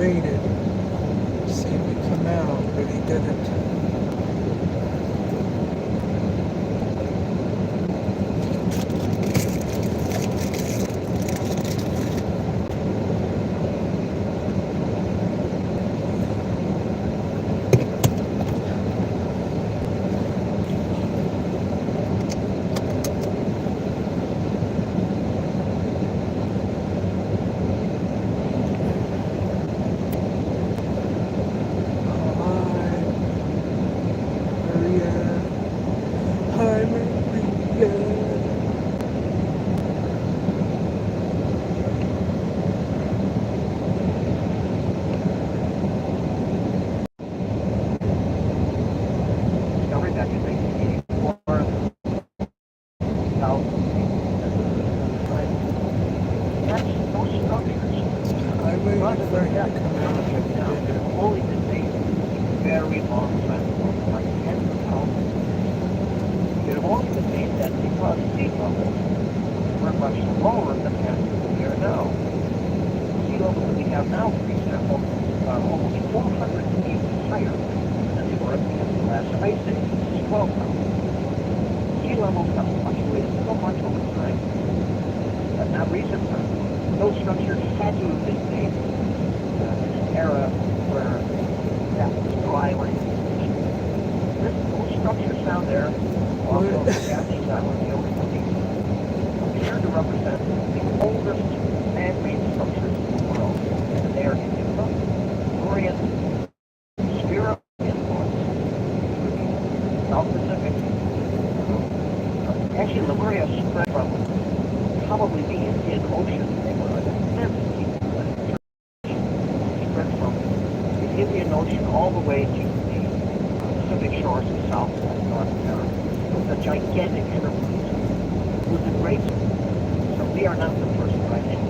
waited to see him come out, but he didn't. Hi, Maria. Discovered back in 1984, South that's those structures. I waited Rather for than him that, to come out, but he now, didn't. they're fully disabled, very long time, like tens of thousands. It only been made that because sea levels were much lower than they are now. Sea levels that we have now, for example, are almost 400 feet higher than they were at the end of the last ice age, which is 12 now. Sea levels have fluctuated so much over time, but not recent time. Those structures had to have been made in an era where that was dry land. Those structures down there, off of the Japanese island, the Okinawa, appear to represent the oldest man-made structures in the world. And they are in the Silurian sphere of influence to the South Pacific. Actually, Lemuria spread from probably the Indian Ocean. They were an immense people that spread from the Indian Ocean all the way to the Pacific shores of South and North America. It was a gigantic enterprise. It was a great. So we are not the first right now.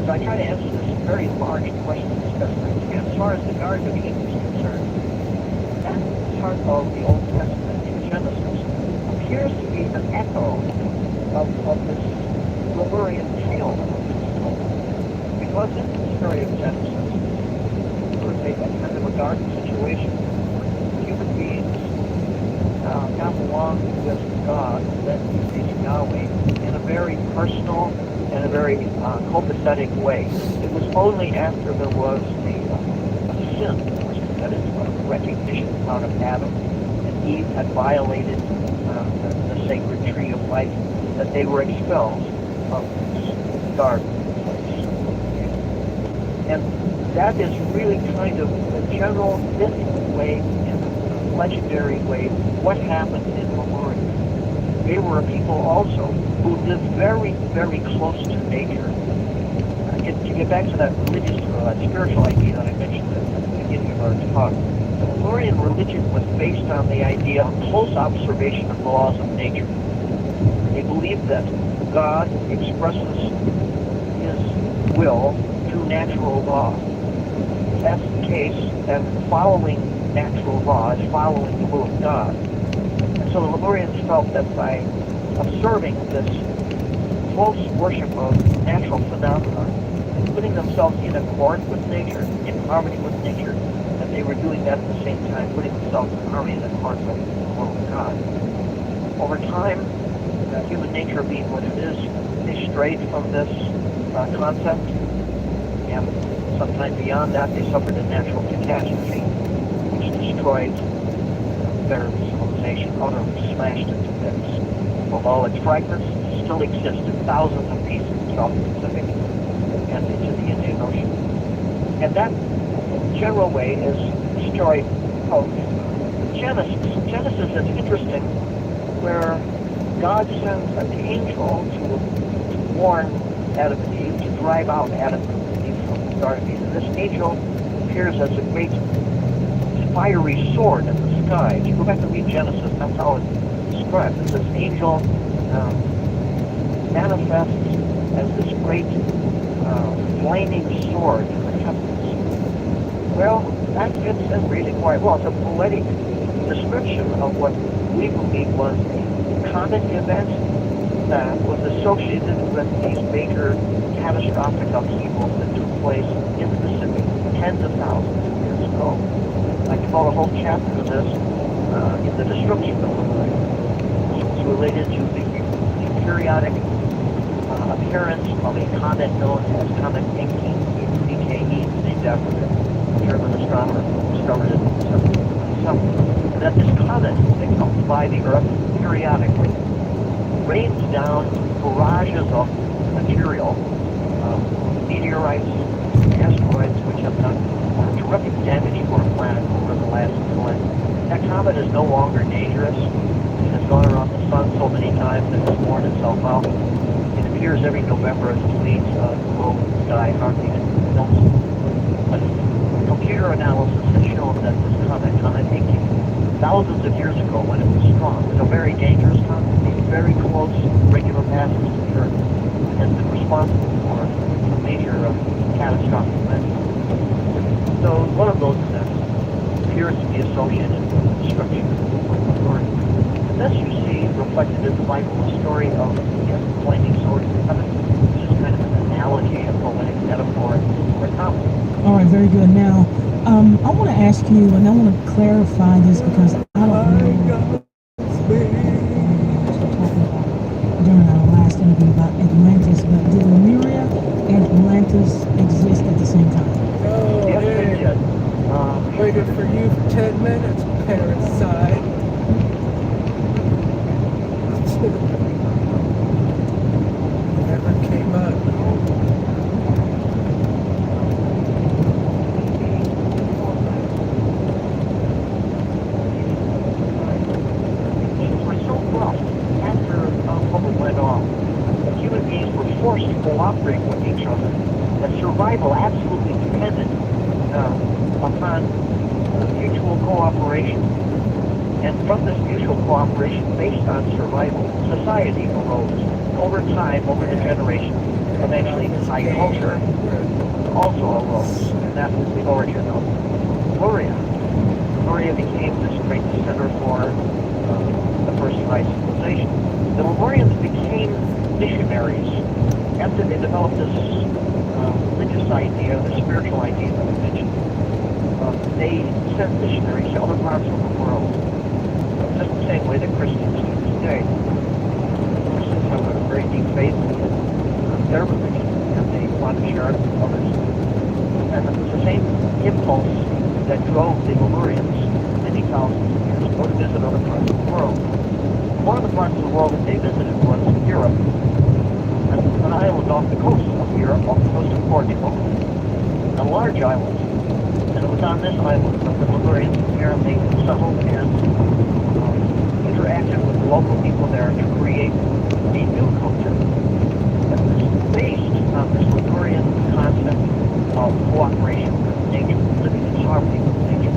So I try to answer this very large question as best I can. As far as the Garden of Eden is concerned, that part of the Old Testament in Genesis appears to be an echo of this Lemurian tale that was told. Because in the story of Genesis, it was a kind of a garden situation. Human beings got along with God, that is Yahweh, in a very personal and a very copacetic way. It was only after there was a sin that was committed, a recognition out of Adam, and Eve had violated the sacred tree of life, that they were expelled from this garden place. And that is really kind of the general mythic way, in the legendary way, what happened in Lemuria. They were a people also who lived very, very close to nature. To get back to that religious, spiritual idea that I mentioned at the beginning of our talk, the Lemurian religion was based on the idea of close observation of the laws of nature. They believed that God expresses his will through natural law. If that's the case, then following natural law is following the will of God. And so the Lemurians felt that by observing this close worship of natural phenomena, putting themselves in accord with nature, in harmony with nature, that they were doing that at the same time, putting themselves in harmony and accord with the will of God. Over time, human nature being what it is, they strayed from this concept, and sometime beyond that, they suffered a natural catastrophe, which destroyed their civilization, utterly smashed it to bits. Although its fragments still exist in thousands of pieces throughout the Pacific and into the Indian Ocean. And that general way is the story of Genesis. Genesis is interesting, where God sends an angel to warn Adam and Eve, to drive out Adam and Eve from the Garden of Eden. This angel appears as a great fiery sword in the sky. If you go back and read Genesis, that's how it's described. This angel manifests as this great flaming sword in the heavens. Well, that fits in really quite well. It's a poetic description of what we believe was a comet event that was associated with these major catastrophic upheavals that took place in the Pacific, tens of thousands of years ago. I devote a whole chapter to this in the destruction of Lemuria. It's related to the periodic appearance of a comet known as Comet Encke, EKE, named after the German astronomer who discovered it in 1727. And that this comet that comes by the Earth periodically rains down barrages of material, meteorites, asteroids, which have done terrific damage to our planet over the last millennium. That comet is no longer dangerous. It has gone around the sun so many times that it's worn itself out. It appears every November as it leaves the globe sky, hardly even noticeable. But computer analysis has shown that this comet Encke, thousands of years ago when it was strong, was a very dangerous comet, made very close regular passes to the Earth, and has been responsible for major catastrophic events. So one of those events appears to be associated with the destruction of Lemuria. And this you see reflected in the Bible, the story of the flaming sword in heaven, which is kind of an analogy, a poetic metaphor for a comet. All right, very good. Now, I want to ask you, and I want to clarify this because I don't know. During our last interview about Atlantis, but did Lemuria and Atlantis exist at the same time? Oh, Yes, hey. they did. Waited for you for 10 minutes, parasite. Never came up. Were so rough after Hubble went off that human beings were forced to cooperate with each other. That survival absolutely depended upon mutual cooperation. And from this mutual cooperation based on survival, society arose. Over time, over the generations, eventually high culture also arose. And that was the origin of Lemuria. Lemuria became this great center for the first high civilization. The Lemurians became missionaries after they developed this religious idea, the spiritual idea of religion. They sent missionaries to other parts of the world, just the same way that Christians do today. Christians have a very deep faith in their religion, and they want to share it with others. And it was the same impulse that drove the Lemurians many thousands of years ago to visit other parts of the world. One of the parts of the world that they visited was Europe, and an island off the coast of Europe, off the coast of Portugal, a large island. And it was on this island that the Lemurians apparently settled and interacted with the local people there to create a new culture that was based on this Lemurian concept of cooperation with nature, living in harmony with nature.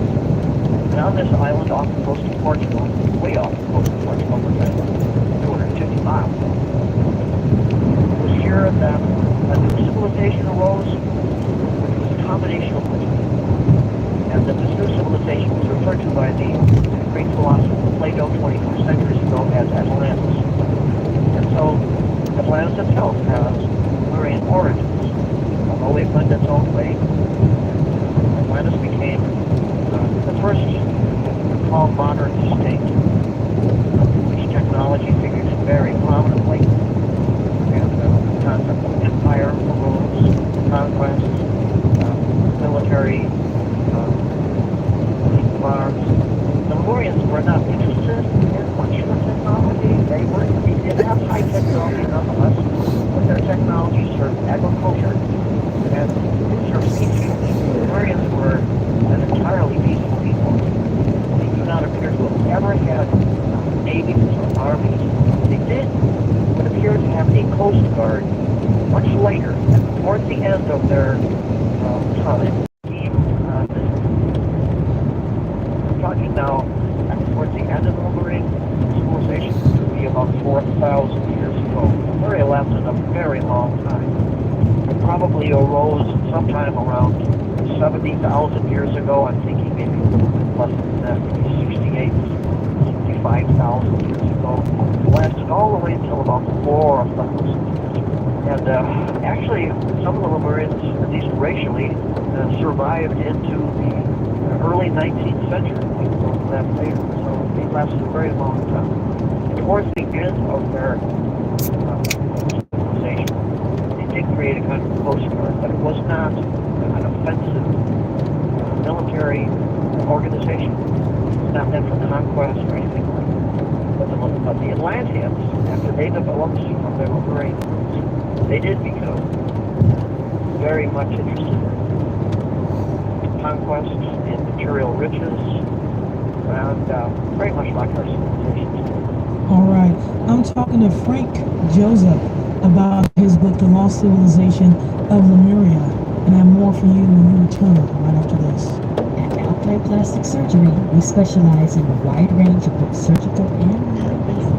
And on this island off the coast of Portugal, way off the coast of Portugal, which is 250 miles, it was here that a new civilization arose, which was a combination of which. And that this new civilization was referred to by the great philosopher Plato 24 centuries ago as Atlantis. And so Atlantis itself has Lemurian origins. Although it went its own way, Atlantis became the first called modern state, which technology figures very prominently. And the concept of empire arose, conquest, military, arms. The Lemurians were not interested in much of technology. They did have high technology nonetheless, but their technology served agriculture and it served species. The Lemurians were an entirely peaceful people. They do not appear to have ever had navies or armies. They did would appear to have a coast guard much later, towards the end of their time. Talking now towards the end of the Lemurian civilization, this would be about 4,000 years ago. Lemuria lasted a very long time. It probably arose sometime around 70,000 years ago. I'm thinking maybe a little bit less than that, maybe 68, 65,000 years ago. It lasted all the way until about 4,000 years ago. And actually, some of the Lemurians, at least racially, survived into the early 19th century. We'll go to that later. So they lasted a very long time. Towards the end of their civilization, they did create a kind of coast guard, but it was not an offensive military organization. It's not meant for conquest or anything like that. But the Atlanteans, after they developed from their Lemurian roots, they did become very much interested in conquest, in material riches, and very much like our civilizations. All right. I'm talking to Frank Joseph about his book, The Lost Civilization of Lemuria. And I have more for you when you return right after this. At Alpine Plastic Surgery, we specialize in a wide range of both surgical and non-invasive.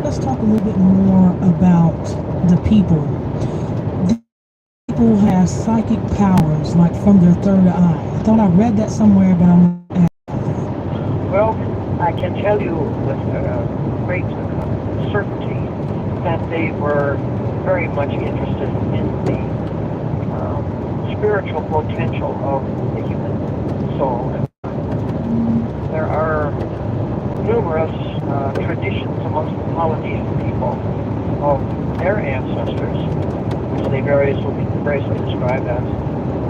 Let's talk a little bit more about the people. People have psychic powers, like from their third eye. I thought I read that somewhere, but I'm not. Well, I can tell you with great certainty that they were very much interested in the spiritual potential of the human soul. There are numerous traditions amongst the Polynesian people of their ancestors, which they variously describe as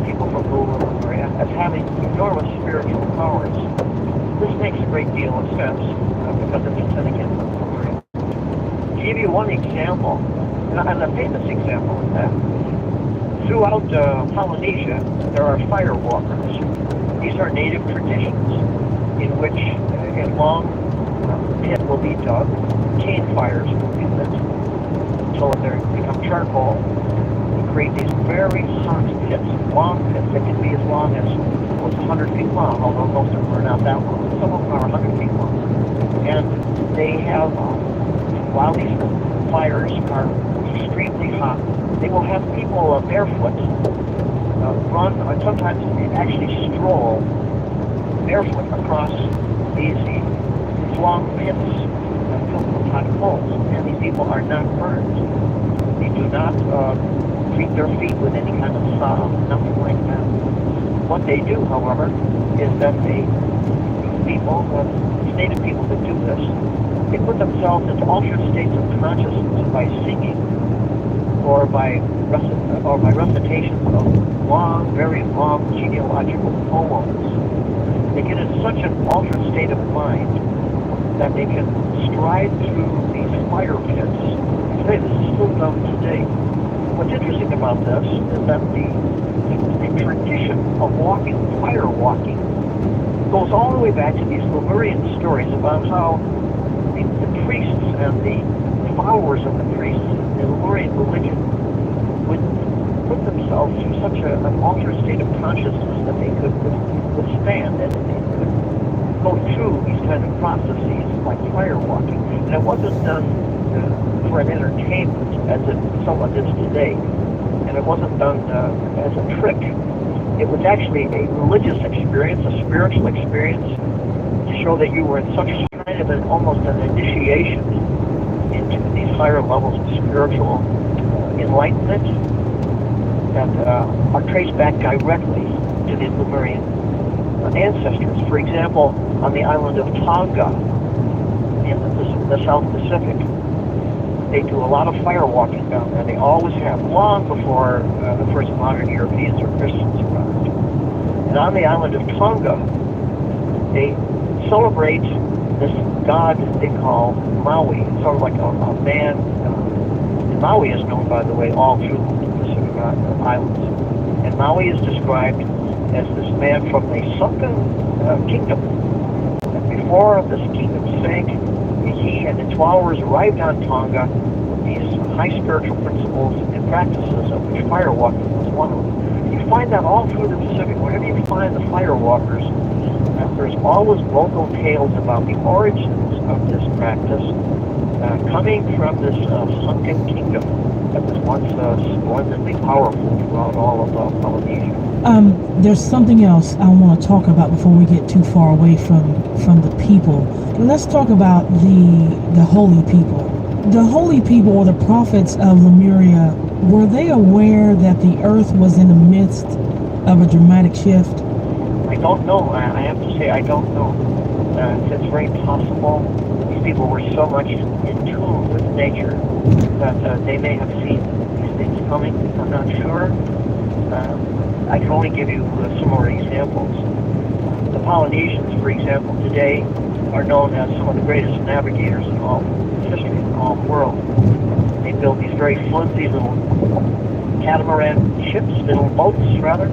people from Lula Lemuria, as having enormous spiritual powers. This makes a great deal of sense because it's authentic in Lemuria. To give you one example, and a famous example is that throughout Polynesia there are fire walkers. These are native traditions in which a long pit will be dug, cane fires will be lit until they become charcoal. We create these very hot pits, long pits that can be as long as 100 feet long, although most of them are not that long. Some of them are 100 feet long. And they have, while these fires are extremely hot, they will have people barefoot run, or sometimes actually stroll barefoot across these long pits filled with hot coals. And these people are not burned. They do not treat their feet with any kind of salve, nothing like that. What they do, however, is that these people, native people that do this, they put themselves into altered states of consciousness by singing or by recitations of long, very long genealogical poems. They get in such an altered state of mind that they can stride through these fire pits. Today, this is still done today. What's interesting about this is that the tradition of walking, fire walking, goes all the way back to these Lemurian stories about how the priests and the followers of the priests in the Lemurian religion would put themselves through such an altered state of consciousness that they could withstand and they could go through these kind of processes like fire walking. And it wasn't done for an entertainment as it somewhat is today. And it wasn't done as a trick. It was actually a religious experience, a spiritual experience, to show that you were in such kind of almost an initiation into these higher levels of spiritual enlightenment that are traced back directly to the Lemurian ancestors. For example, on the island of Tonga in the South Pacific, they do a lot of fire walking down there. They always have, long before the first modern Europeans or Christians arrived. And on the island of Tonga, they celebrate this god they call Maui. It's sort of like a man. And Maui is known, by the way, all through the Pacific Islands. And Maui is described as this man from a sunken kingdom. And before this kingdom sank, he and his followers arrived on Tonga with these high spiritual principles and practices, of which fire walking was one of them. You find that all through the Pacific. Whenever you find the fire walkers, there's always local tales about the origins of this practice coming from this sunken kingdom that was once splendidly powerful throughout all of Polynesia. There's something else I want to talk about before we get too far away from the people. Let's talk about the holy people. The holy people, or the prophets of Lemuria, were they aware that the earth was in the midst of a dramatic shift? I don't know. I have to say I don't know. It's very possible these people were so much in tune with nature that they may have seen these things coming. I'm not sure. I can only give you some more examples. The Polynesians, for example, today are known as some of the greatest navigators in all history, in all the world. They build these very flimsy little catamaran ships, little boats rather,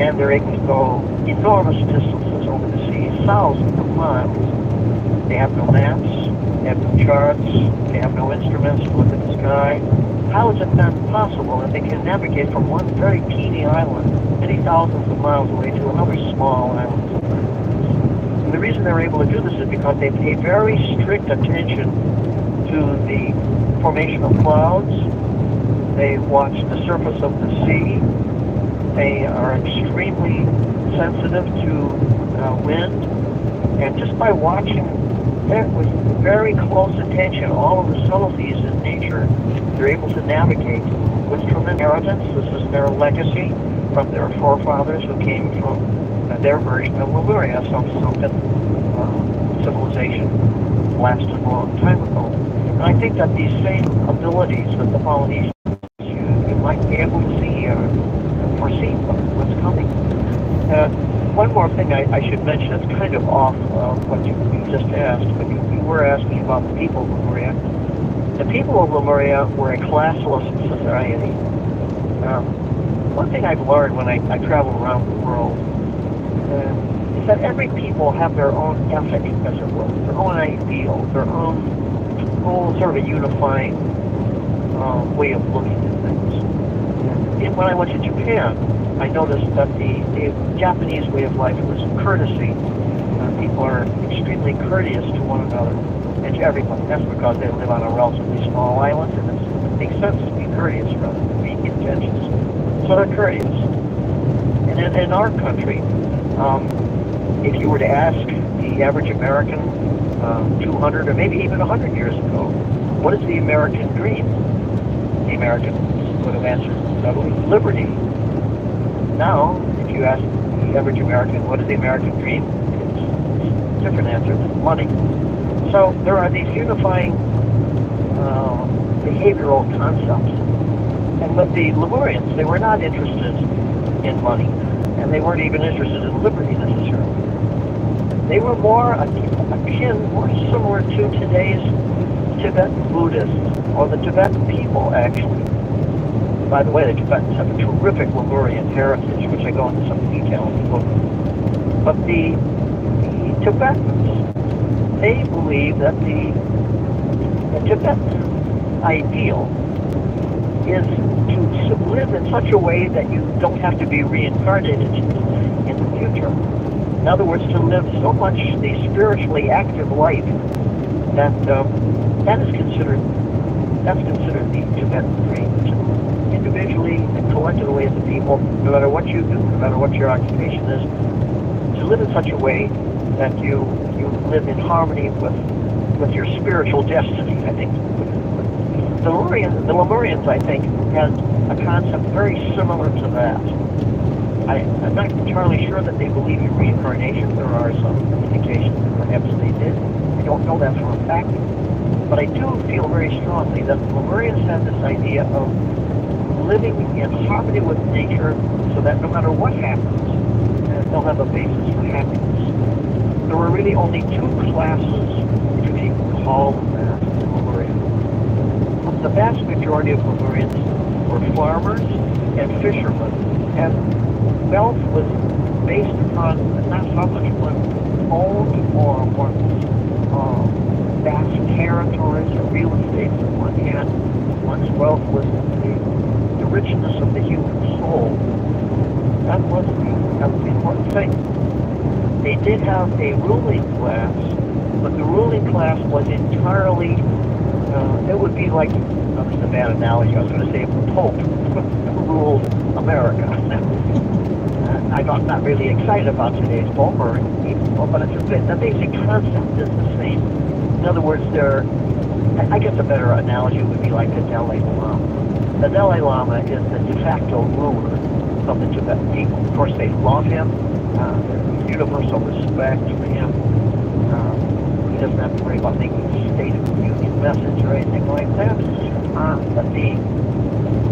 and they're able to go enormous distances over the sea, thousands of miles. They have no maps, they have no charts, they have no instruments to look at the sky. How is it then possible that they can navigate from one very teeny island many thousands of miles away to another small island? And the reason they're able to do this is because they pay very strict attention to the formation of clouds. They watch the surface of the sea. They are extremely sensitive to wind. And just by watching with very close attention all of the subtleties in nature, they're able to navigate with tremendous inheritance. This is their legacy from their forefathers who came from their version of Lemuria, some sunken civilization lasted a long time ago. And I think that these same abilities that the Polynesians you might be able to see, foresee what's coming. One more thing I should mention, it's kind of off what you just asked, but you were asking about the people of Lemuria. The people of Lemuria were a classless society. One thing I've learned when I travel around the world is that every people have their own ethic, as it were, their own ideal, their own sort of a unifying way of looking at things. And when I went to Japan, I noticed that the Japanese way of life was courtesy. People are extremely courteous to one another and to everybody. That's because they live on a relatively small island, and it makes sense to be courteous rather than be contentious. So they're courteous. And in our country, if you were to ask the average American 200 or maybe even 100 years ago, what is the American dream? The Americans would have answered readily, liberty. Now, if you ask the average American, what is the American dream? It's a different answer, money. So there are these unifying behavioral concepts. And with the Lemurians, they were not interested in money, and they weren't even interested in liberty necessarily. They were more akin, more similar to today's Tibetan Buddhists, or the Tibetan people, actually. By the way, the Tibetans have a terrific Lemurian heritage, which I go into some detail in the book. But the Tibetans, they believe that the Tibetan ideal is to live in such a way that you don't have to be reincarnated in the future. In other words, to live so much the spiritually active life that that's considered the Tibetan dream. Individually and collectively as a people, no matter what you do, no matter what your occupation is, to live in such a way that you live in harmony with your spiritual destiny, I think. The Lemurians, I think, had a concept very similar to that. I'm not entirely sure that they believe in reincarnation. There are some indications that perhaps they did. I don't know that for a fact. But I do feel very strongly that the Lemurians had this idea of living in harmony with nature so that no matter what happens, they'll have a basis for happiness. There were really only two classes, if you can call them that, in Lemuria. The vast majority of Lemurians were farmers and fishermen, and wealth was based upon not so much one owned or one's vast territories or real estate that one had. One's wealth was the richness of the human soul. That was the important thing. They did have a ruling class, but the ruling class was entirely, it would be like, that's a bad analogy, I was going to say if the Pope ruled America. I'm not really excited about today's Pope or even Pope, but the basic concept is the same. In other words, I guess a better analogy would be like the Dalai Lama. The Dalai Lama is the de facto ruler of the Tibetan people. Of course, they love him. There's universal respect for him. He doesn't have to worry about making a State of the Union message or anything like that. But the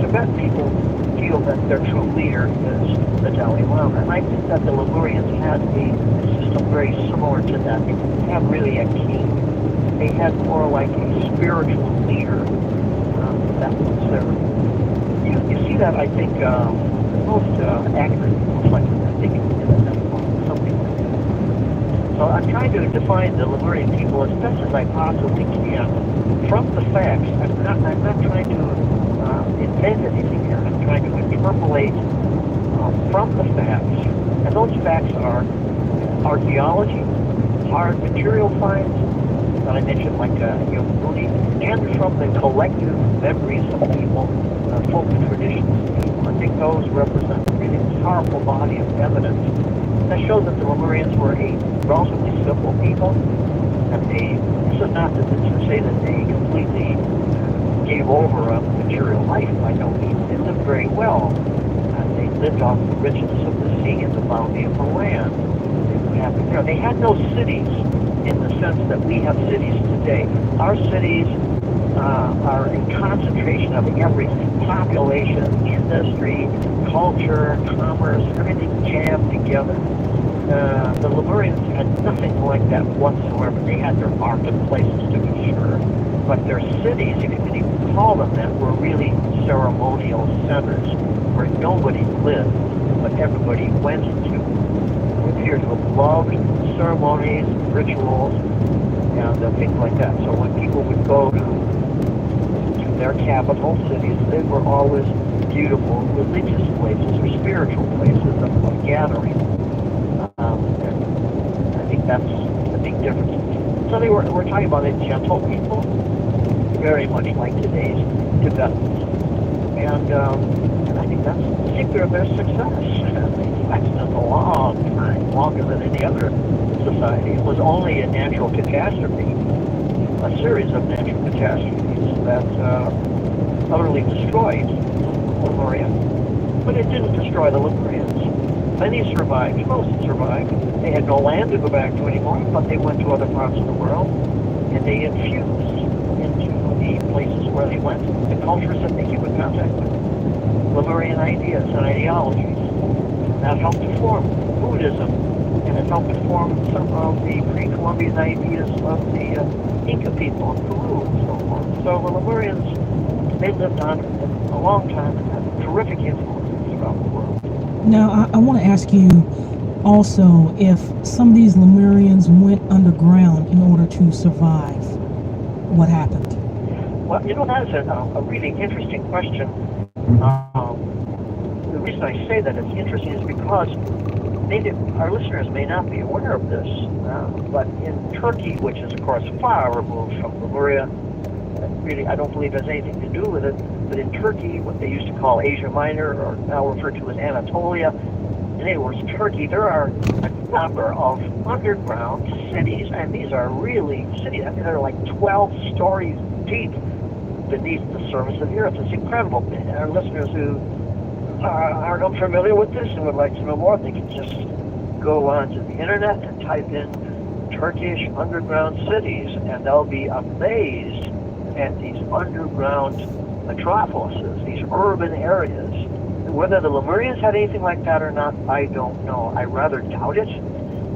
Tibetan people feel that their true leader is the Dalai Lama. And I think that the Lemurians had a system very similar to that. They didn't have really a king. They had more like a spiritual leader that was there. You see that, I think, most accurate, like, I think something like that. So I'm trying to define the Lemurian people as best as I possibly can from the facts. I'm not trying to invent anything here. I'm trying to interpolate from the facts. And those facts are archaeology, hard material finds, that I mentioned, like Yogini, and from the collective memories of people, folk traditions of people. I think those represent a really powerful body of evidence that shows that the Lemurians were a relatively simple people, and this is not to say that they completely gave over a material life, by no means. They lived very well. They lived off the richness of the sea and the bounty of the land. They had no cities in the sense that we have cities today. Our cities are a concentration of everything: population, industry, culture, commerce, everything jammed together. The Lemurians had nothing like that whatsoever. They had their marketplaces, to be sure, but their cities, if you could even call them that, were really ceremonial centers where nobody lived, but everybody went to. It appeared to have loved ceremonies, rituals, and things like that. So when people would go to their capital cities, they were always beautiful religious places or spiritual places of gathering. And I think that's the big difference. So we're talking about a gentle people, very much like today's Tibetans. And I think that's the secret of their success. That's been a long time, longer than any other society. It was only a natural catastrophe, a series of natural catastrophes that utterly destroyed Lemuria. But it didn't destroy the Lemurians. Many survived, most survived. They had no land to go back to anymore, but they went to other parts of the world, and they infused into the places where they went the cultures that they came in contact with. Lemurian ideas and ideologies. That helped to form Buddhism, and it helped to form some of the pre-Columbian ideas of the Inca people in Peru and so forth. So the Lemurians, they lived on a long time and had terrific influences throughout the world. Now, I want to ask you also if some of these Lemurians went underground in order to survive. What happened? Well, that is a really interesting question. The reason I say that it's interesting is because our listeners may not be aware of this, but in Turkey, which is, of course, far removed from Lemuria, really, I don't believe has anything to do with it, but in Turkey, what they used to call Asia Minor, or now referred to as Anatolia, in other words, Turkey, there are a number of underground cities, and these are really cities. I mean, they're like 12 stories deep beneath the surface of the earth. It's incredible. Our listeners who are unfamiliar with this and would like to know more, they can just go onto the internet and type in Turkish underground cities, and they'll be amazed at these underground metropolises, these urban areas. Whether the Lemurians had anything like that or not, I don't know. I rather doubt it,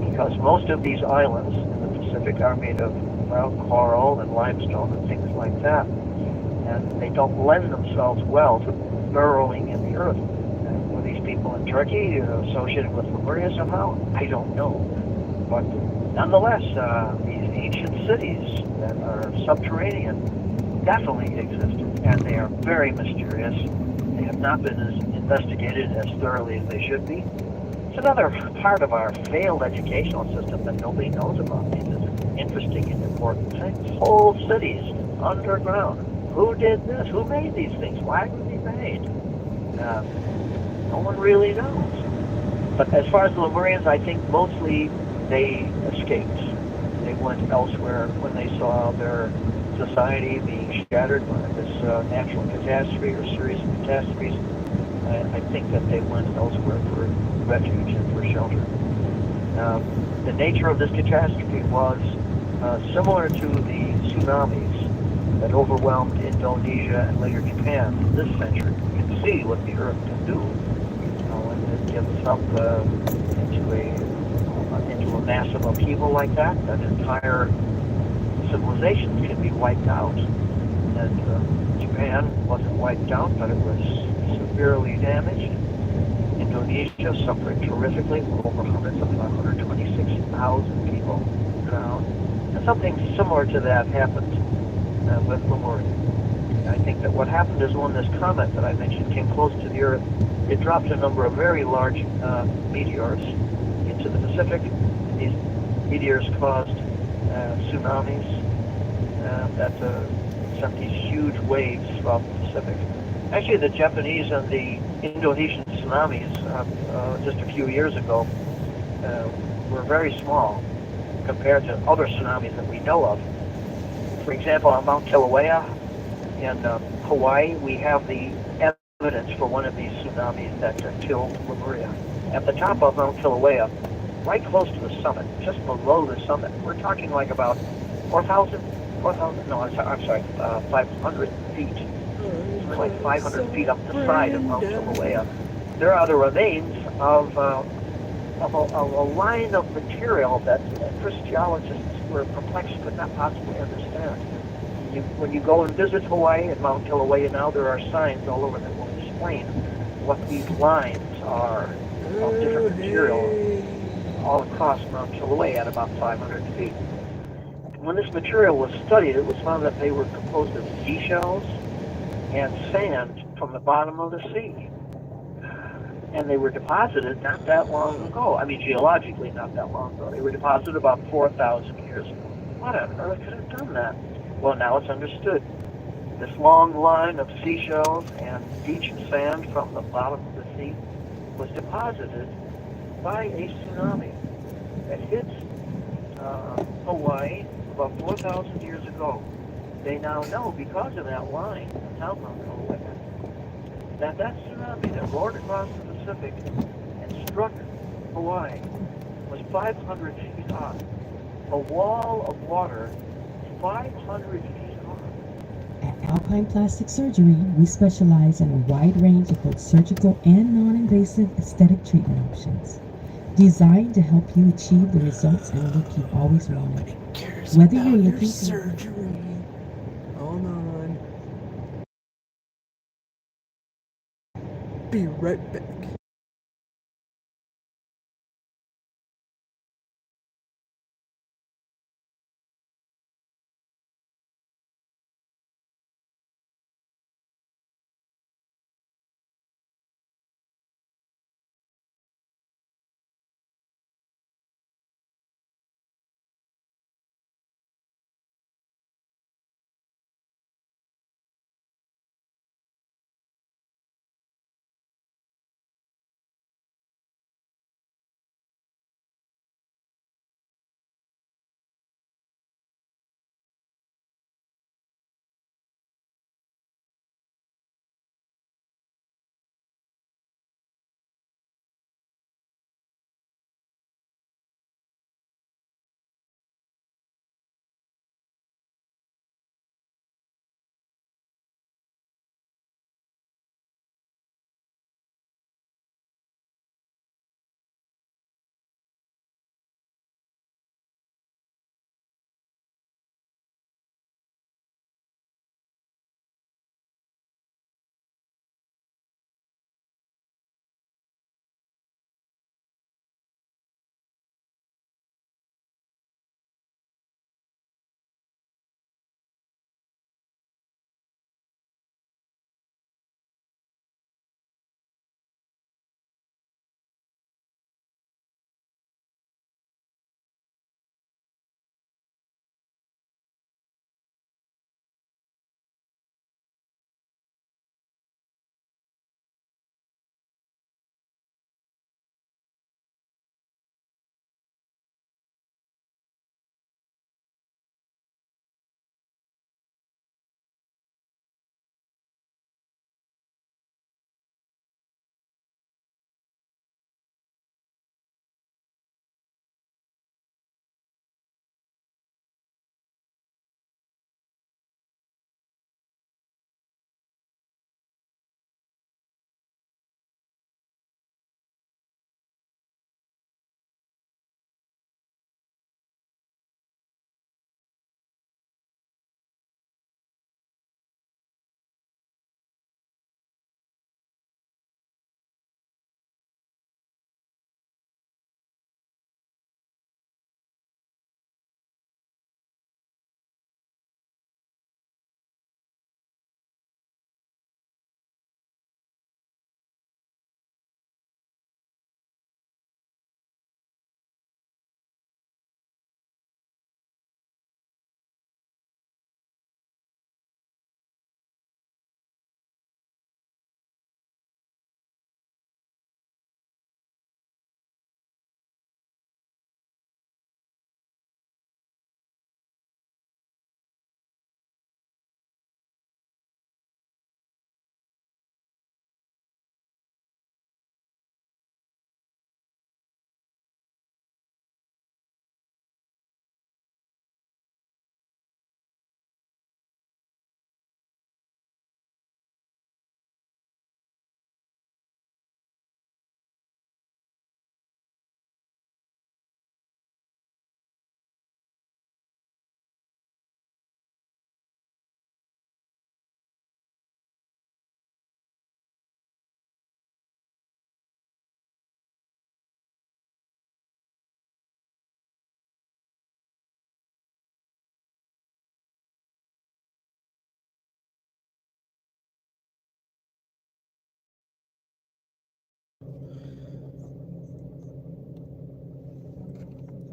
because most of these islands in the Pacific are made of coral and limestone and things like that, and they don't lend themselves well to burrowing in the earth. Were these people in Turkey associated with Lemuria somehow? I don't know. But nonetheless, these ancient cities that are subterranean definitely existed, and they are very mysterious. They have not been investigated as thoroughly as they should be. It's another part of our failed educational system that nobody knows about. These are interesting and important things. Whole cities underground. Who did this? Who made these things? Why were they made? No one really knows. But as far as the Lemurians, I think mostly they escaped. They went elsewhere when they saw their society being shattered by this natural catastrophe or series of catastrophes. I think that they went elsewhere for refuge and for shelter. The nature of this catastrophe was similar to the tsunamis that overwhelmed Indonesia and later Japan this century. You can see what the earth can do. When it gives up into a massive upheaval like that, that entire civilization can be wiped out. And Japan wasn't wiped out, but it was severely damaged. Indonesia suffered terrifically. Over 126,000 people drowned. And something similar to that happened with Lemuria. I think that what happened is when this comet that I mentioned came close to the Earth, it dropped a number of very large meteors into the Pacific. These meteors caused tsunamis that sent these huge waves throughout the Pacific. Actually, the Japanese and the Indonesian tsunamis just a few years ago were very small compared to other tsunamis that we know of. For example, on Mount Kilauea in Hawaii, we have the evidence for one of these tsunamis that killed Lemuria. At the top of Mount Kilauea, right close to the summit, just below the summit, we're talking like about 500 feet. Something like 500 feet up the side of Mount Kilauea. There are the remains of a line of material that Christologists were perplexed, could not possibly understand. When you go and visit Hawaii at Mount Kilauea now, there are signs all over that will explain what these lines are of different material all across Mount Kilauea at about 500 feet. When this material was studied, it was found that they were composed of seashells and sand from the bottom of the sea. And they were deposited not that long ago. I mean, geologically not that long ago. They were deposited about 4,000 years ago. What on earth could have done that? Well, now it's understood. This long line of seashells and beach sand from the bottom of the sea was deposited by a tsunami that hit Hawaii about 4,000 years ago. They now know, because of that line, the town called that tsunami that roared across the Pacific and struck Hawaii was 500 feet high. A wall of water 500 feet high. At Alpine Plastic Surgery, we specialize in a wide range of both surgical and non-invasive aesthetic treatment options, designed to help you achieve the results and look you've always wanted. Nobody cares Whether about you're your looking to- surgery. Hold on. Be right back.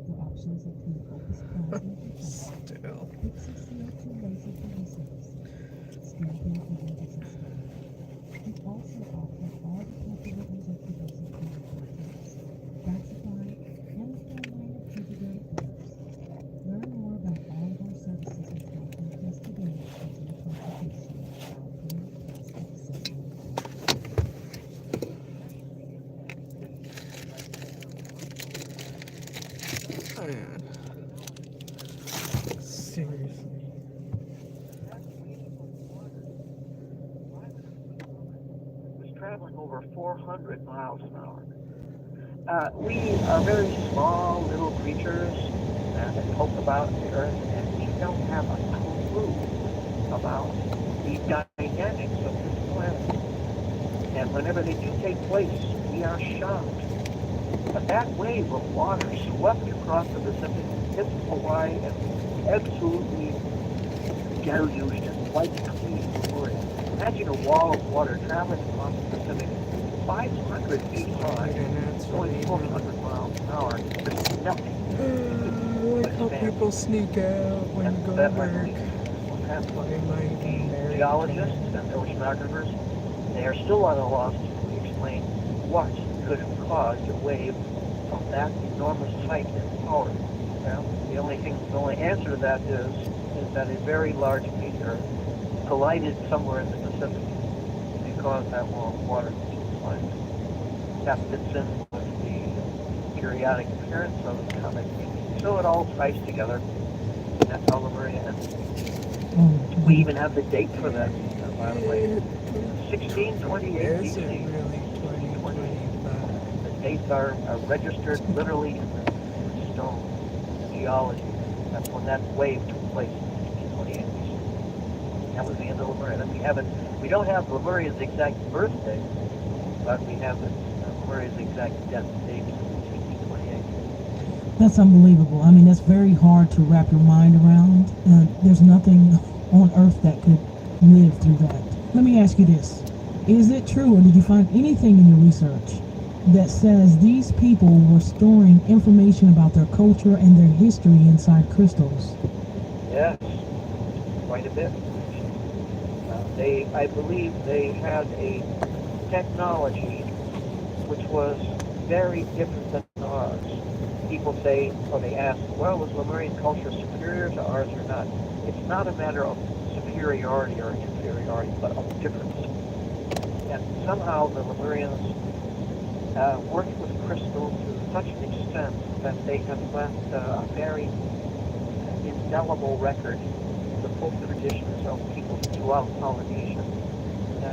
The options include focus plasma injection, Still. Pixel CO2 laser for reserves, scalping for emergency scanning. We also offer all the comfortable injectables including contacts, that's Seriously. Was traveling over 400 miles an hour. We are very small little creatures that poke about the earth, and we don't have a clue about the dynamics of this planet. And whenever they do take place, we are shocked. But that wave of water swept across the Pacific, hit Hawaii, and absolutely deluged and wiped clean Florida. Imagine a wall of water traveling across the Pacific 500 feet high, going 400 miles an hour. There's nothing. Like how people sneak out when you go to work. The geologists and oceanographers, they are still at a loss to explain what could have caused a wave of that enormous height and power. Well, the only answer to that is that a very large meteor collided somewhere in the Pacific and caused that wall of water to slide. That fits in with the periodic appearance of the comet. So it all ties together. And that's how Lemuria ends. We even have the date for that, by the way. 1628 Is it BC. really 2025? The dates are registered literally in the stone, the geology. That's when that wave took place in 1628 BC. That was the end of Lemuria. Then we don't have Lemuria's exact birthday, but we have Lemuria's exact death date, 1628. That's unbelievable. I mean, that's very hard to wrap your mind around. There's nothing on earth that could live through that. Let me ask you this. Is it true, or did you find anything in your research that says these people were storing information about their culture and their history inside crystals? Yes, quite a bit. I believe they had a technology which was very different than ours. People say, or they ask, well, was Lemurian culture superior to ours or not? It's not a matter of superiority or inferiority, but of difference. And somehow the Lemurians worked with crystals to such an extent that they have left a very indelible record of the folk traditions of people throughout Polynesia.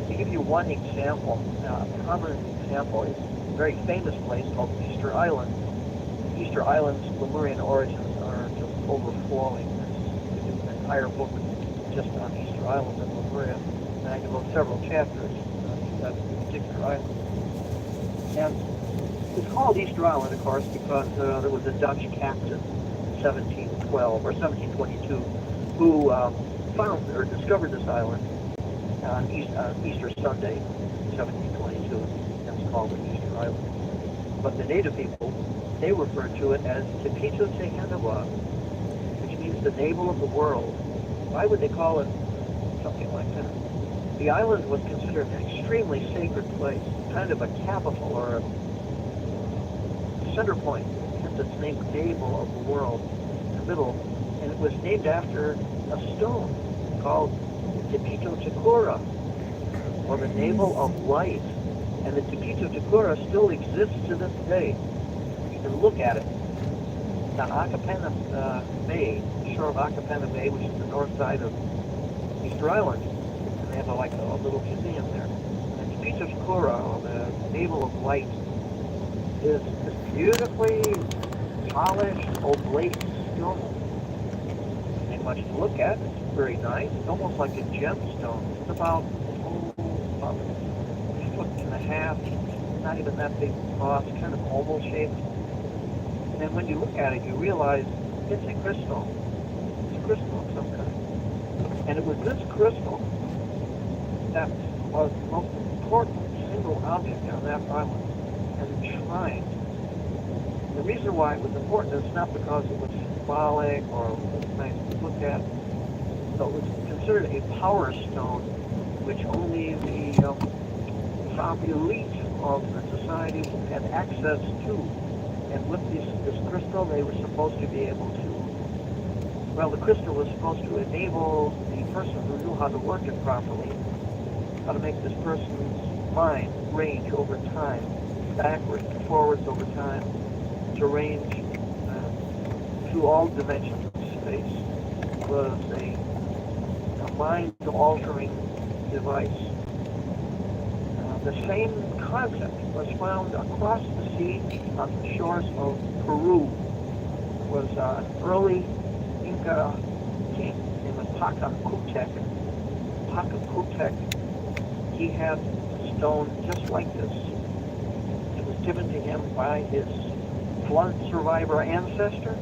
To give you one example, a prominent example is a very famous place called Easter Island. Easter Island's Lemurian origins are just overflowing. There's an entire book just on Easter Island and Lemuria, and I devote several chapters to that particular island. And it's called Easter Island, of course, because there was a Dutch captain in 1712 or 1722 who found or discovered this island on Easter Sunday, 1722, and it's called Easter Island. But the native people, they referred to it as Te Pito Te Henua, which means the navel of the world. Why would they call it something like that? The island was considered an extremely sacred place, kind of a capital or a center point, hence its name, navel of the world, in the middle, and it was named after a stone called Te Pito Te Kura, or the navel of light. And the Te Pito Te Kura still exists to this day. You can look at it. It's on Akapana Bay, the shore of Akapana Bay, which is the north side of Easter Island. And they have a little museum there. And Te Pito Te Kura, or the navel of light, is this beautifully polished oblate stone. Ain't much to look at. It's very nice. It's almost like a gemstone. It's about a foot and a half, not even that big across, kind of oval shaped. And then when you look at it, you realize it's a crystal. It's a crystal of some kind. And it was this crystal that was the most important single object on that island and enshrined. The reason why it was important is not because it was symbolic or it was nice to look at, but it was considered a power stone which only the top elite of the society had access to. And with this crystal, they were supposed to be able to, well, the crystal was supposed to enable the person who knew how to work it properly, how to make this person's mind range over time, backwards and forwards over time, to range through all dimensions of space was a mind-altering device. The same concept was found across the sea on the shores of Peru. It was an early Inca king named Pacacutec. Pacacutec, he had a stone just like this. It was given to him by his flood survivor ancestor.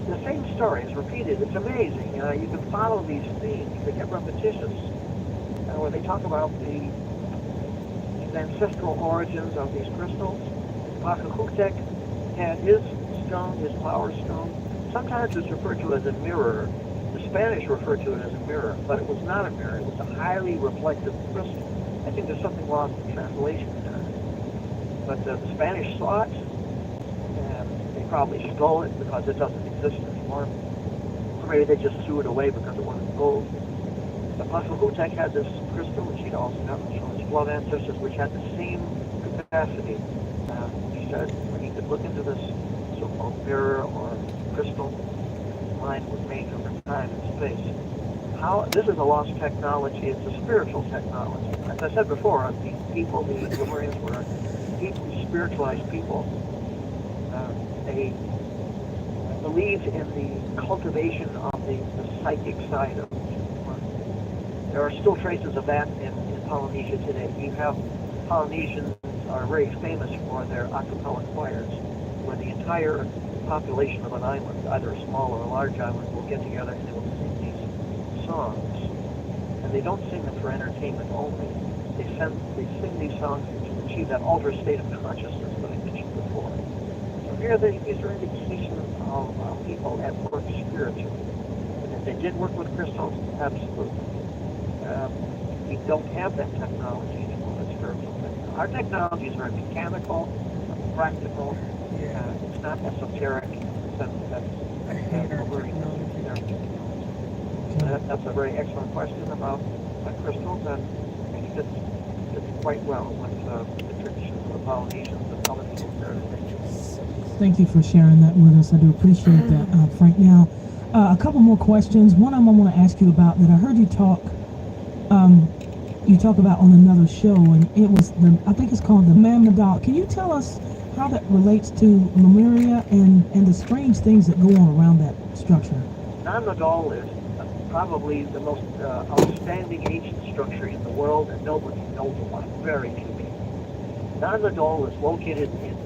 The same story is repeated. It's amazing. You can follow these themes. They get repetitious. Where they talk about the ancestral origins of these crystals. Pacacutec had his stone, his power stone. Sometimes it's referred to as a mirror. The Spanish referred to it as a mirror, but it was not a mirror. It was a highly reflective crystal. I think there's something lost in translation there. But the Spanish saw it, and they probably stole it because it doesn't exist anymore. Or maybe they just threw it away because it wasn't gold. But Pacacutec had this crystal, which he'd also gotten from his blood ancestors, which had the same capacity. He said when he could look into this so-called mirror or crystal, his mind was made over time and space. This is a lost technology. It's a spiritual technology. As I said before, the people, the Lemurians were deeply spiritualized people. They believed in the cultivation of the psychic side of it. There are still traces of that in Polynesia today. You have Polynesians are very famous for their a cappella choirs, where the entire population of an island, either a small or a large island, will get together and they will sing these songs. And they don't sing them for entertainment only. They sing these songs to achieve that altered state of consciousness that I mentioned before. So here these are indications of people at work spiritually. And if they did work with crystals, absolutely. We don't have that technology anymore, that spiritual technology. Our technology is very mechanical, practical. It's not esoteric. That's a very excellent question about crystals, and it fits quite well with the traditions of the Polynesians and other peoples there in nature. Thank you for sharing that with us. I do appreciate that, Frank. Now, a couple more questions. One I want to ask you about that I heard you talk. You talk about on another show, and it was I think it's called the Mamnadal. Can you tell us how that relates to Lemuria and the strange things that go on around that structure? Namnadal is probably the most outstanding ancient structure in the world, and nobody knows about it. Very few people. Namnadal is located in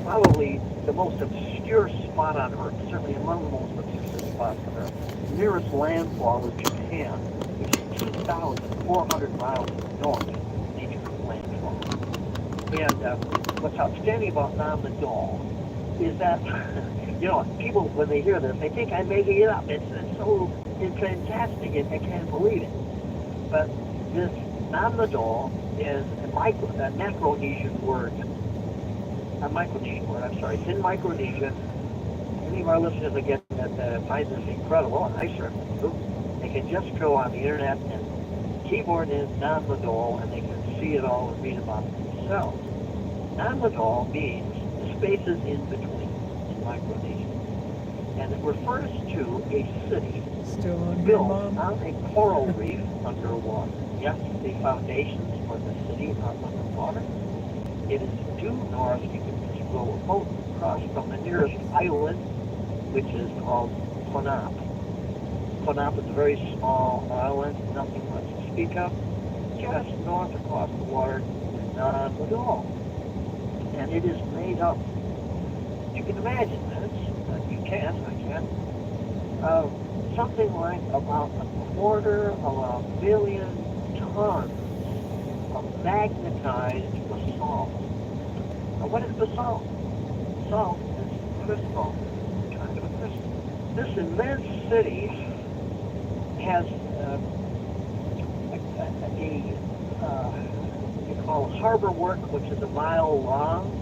probably the most obscure spot on Earth, certainly among the most obscure spots on Earth. The nearest landfall is Japan, which is 2,400 miles north of nature landfall. And what's outstanding about Namnadal is that, people, when they hear this, they think I'm making it up. It's fantastic, and I can't believe it. But this Namnadal is a Micronesian word. A Micronesian word, I'm sorry. It's in Micronesia. Any of our listeners that find this incredible, and I certainly do, they can just go on the internet and keyboard in Namnadal, and they can see it all and read about it themselves. Namnadal means the spaces in between in Micronesia. And it refers to a city Still on here, built Mom? on a coral reef underwater. Yes, the foundations for the city are underwater. It is due north. You can just go a boat across from the nearest island, which is called Konap. Konap is a very small island, nothing much to speak of. Just north across the water is Namnadal. And it is made up, you can imagine this, you can't, I can't, something like about 250,000 tons of magnetized basalt. Now what is basalt? Basalt is crystal, kind of a crystal. This immense city has called harbor work, which is a mile long.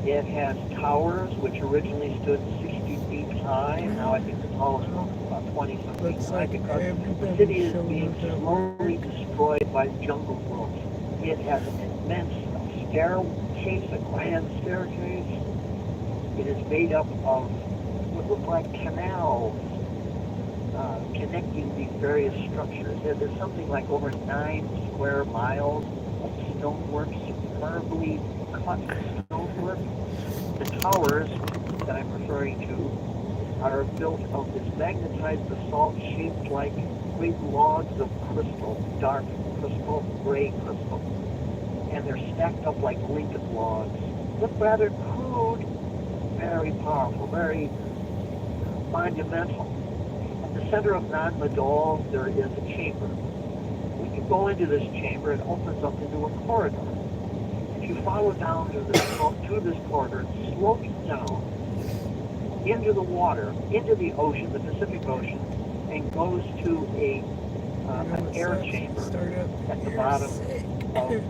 It has towers, which originally stood 60 feet high. Now I think the tallest one is about 20 some feet Looks high like because the everybody city is showed being up at slowly destroyed by jungle growth. It has an immense staircase, a grand staircase. It is made up of what look like canals connecting these various structures. There's something like over 9 square miles of stonework, superbly cut stonework. The towers that I'm referring to are built of this magnetized basalt shaped like great logs of crystal, dark crystal, gray crystal. And they're stacked up like Lincoln logs. Look rather crude, very powerful, very monumental. At the center of Nan Madol, there is a chamber. When you go into this chamber, it opens up into a corridor. If you follow down to this corridor, it slopes down into the water, into the ocean, the Pacific Ocean, and goes to an air chamber at the bottom of the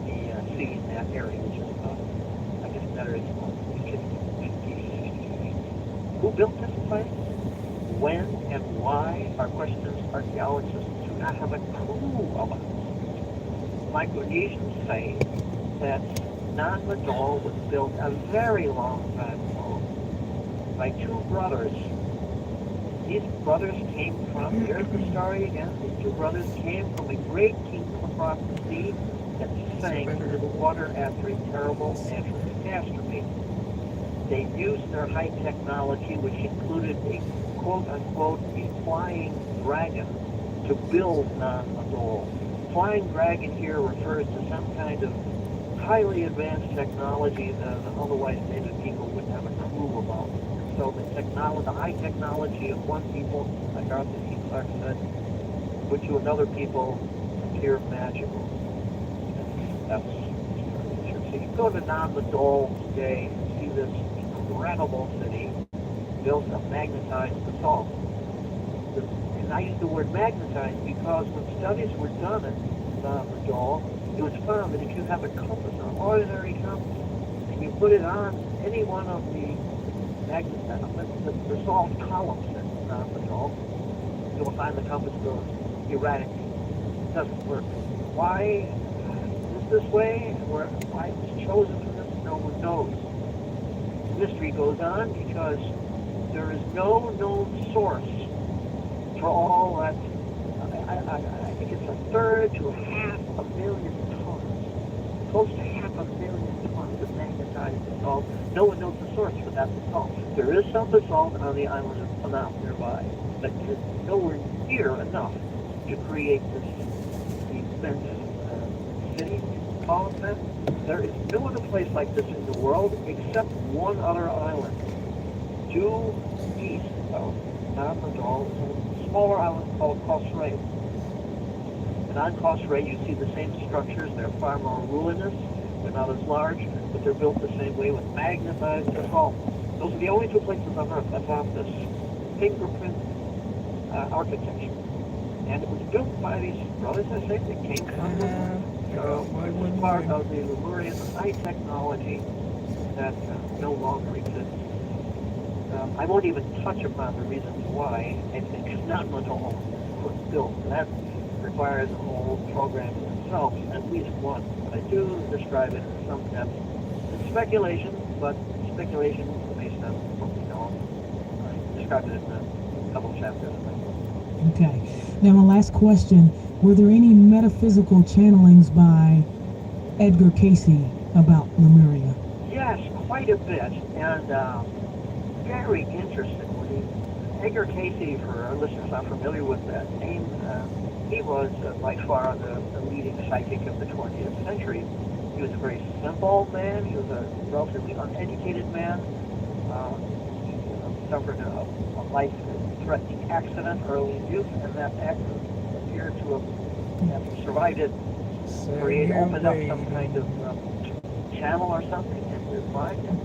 sea in that area, which is about, I guess, better it's called 50 feet. Who built this place? When and why are questions archaeologists do not have a clue about. Micronesians say that Nan Madol was built a very long time ago by 2 brothers. These brothers came from, here's the story again, these 2 brothers came from a great kingdom across the sea that sank into the water after a terrible natural catastrophe. They used their high technology, which included a quote-unquote a flying dragon, to build Nan Madol. Flying dragon here refers to some kind of highly advanced technology that otherwise native people wouldn't have a clue about. So the high technology of one people, like Arthur C. Clarke said, would to another people appear magical. That's so you go to Nan Madol today and see this incredible city built of magnetized basalt. And I use the word magnetized because when studies were done at Nan Madol, it was found that if you have a compass, an ordinary compass, and you put it on any one of the basalt columns at Nan Madol, you'll find the compass goes erratic. It doesn't work. Why is this way? Or why it was chosen for this? No one knows. The mystery goes on because there is no known source for all that. I think it's 1/3 to 500,000 tons, close to 500,000 tons of magnetized basalt. No one knows the source for that basalt. There is some basalt on the island of Panam nearby, but it's nowhere near enough to create this immense city. Call it that. There is no other place like this in the world except one other island, due east of Nan Madol, is a smaller island called Khosrae. And on Khosrae, you see the same structures. They're far more ruinous. They're not as large, but they're built the same way with magnetized basalt. Those are the only 2 places on Earth that have this fingerprint architecture. And it was built by these brothers, I say, that came from it was part of the Lemurian high technology that no longer exists. I won't even touch upon the reasons why I think Nan Madol was built. That requires a whole program in itself, at least one. But I do describe it in some depth. It's speculation, but speculation based on what we know. I described it in a couple chapters of my book. Okay. Now, my last question. Were there any metaphysical channelings by Edgar Casey about Lemuria? Yes, quite a bit. And very interestingly, Edgar Casey, for our listeners not familiar with that name, he was by far the leading psychic of the 20th century. He was a very simple man. He was a relatively uneducated man. He suffered a life-threatening accident early in youth, and that accident appeared to have survived it, opened up some kind of channel or something in his mind. And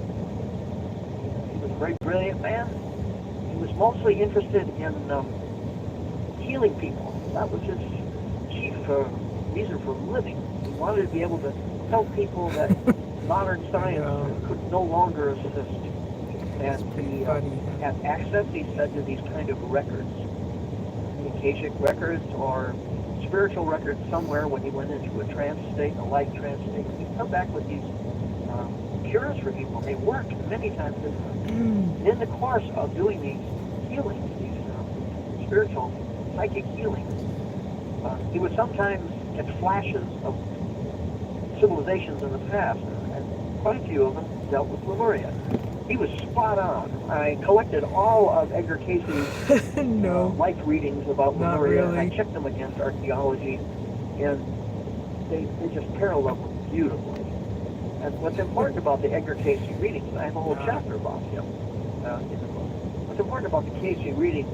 he was a very brilliant man. He was mostly interested in healing people. That was his chief reason for living. He wanted to be able to help people that modern science could no longer assist. And he had access, he said, to these kind of records, the Akashic records or spiritual records somewhere when he went into a trance state, a light trance state. He'd come back with these cures for people. They work many times. In the course of doing these healings, these spiritual, psychic healings, he would sometimes get flashes of civilizations in the past, and quite a few of them dealt with Lemuria. He was spot on. I collected all of Edgar Casey's No. life readings about Not Lemuria, really. and I checked them against archaeology, and they just parallel them beautifully. And what's important about the Edgar Casey readings, I have a whole chapter about him in the book. What's important about the Casey readings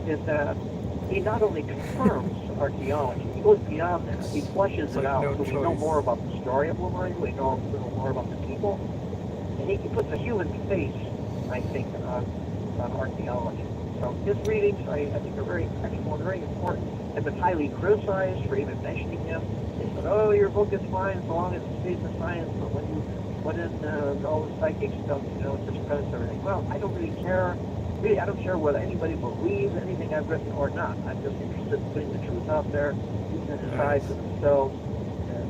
is that he not only confirms archaeology, he goes beyond that. He fleshes It's it like out, no so we know choice. more about the story of Lemuria, we know a little more about the people, and he puts a human face, I think, on archaeology. So his readings, I think, are very excellent, very important. Have been highly criticized for even mentioning him. They said, "Oh, your book is fine so long as it stays in science, but when you put in all the psychic stuff, it discredits everything." Well, I don't really care. Really, I don't care whether anybody believes anything I've written or not. I'm just interested in putting the truth out there, you can decide for themselves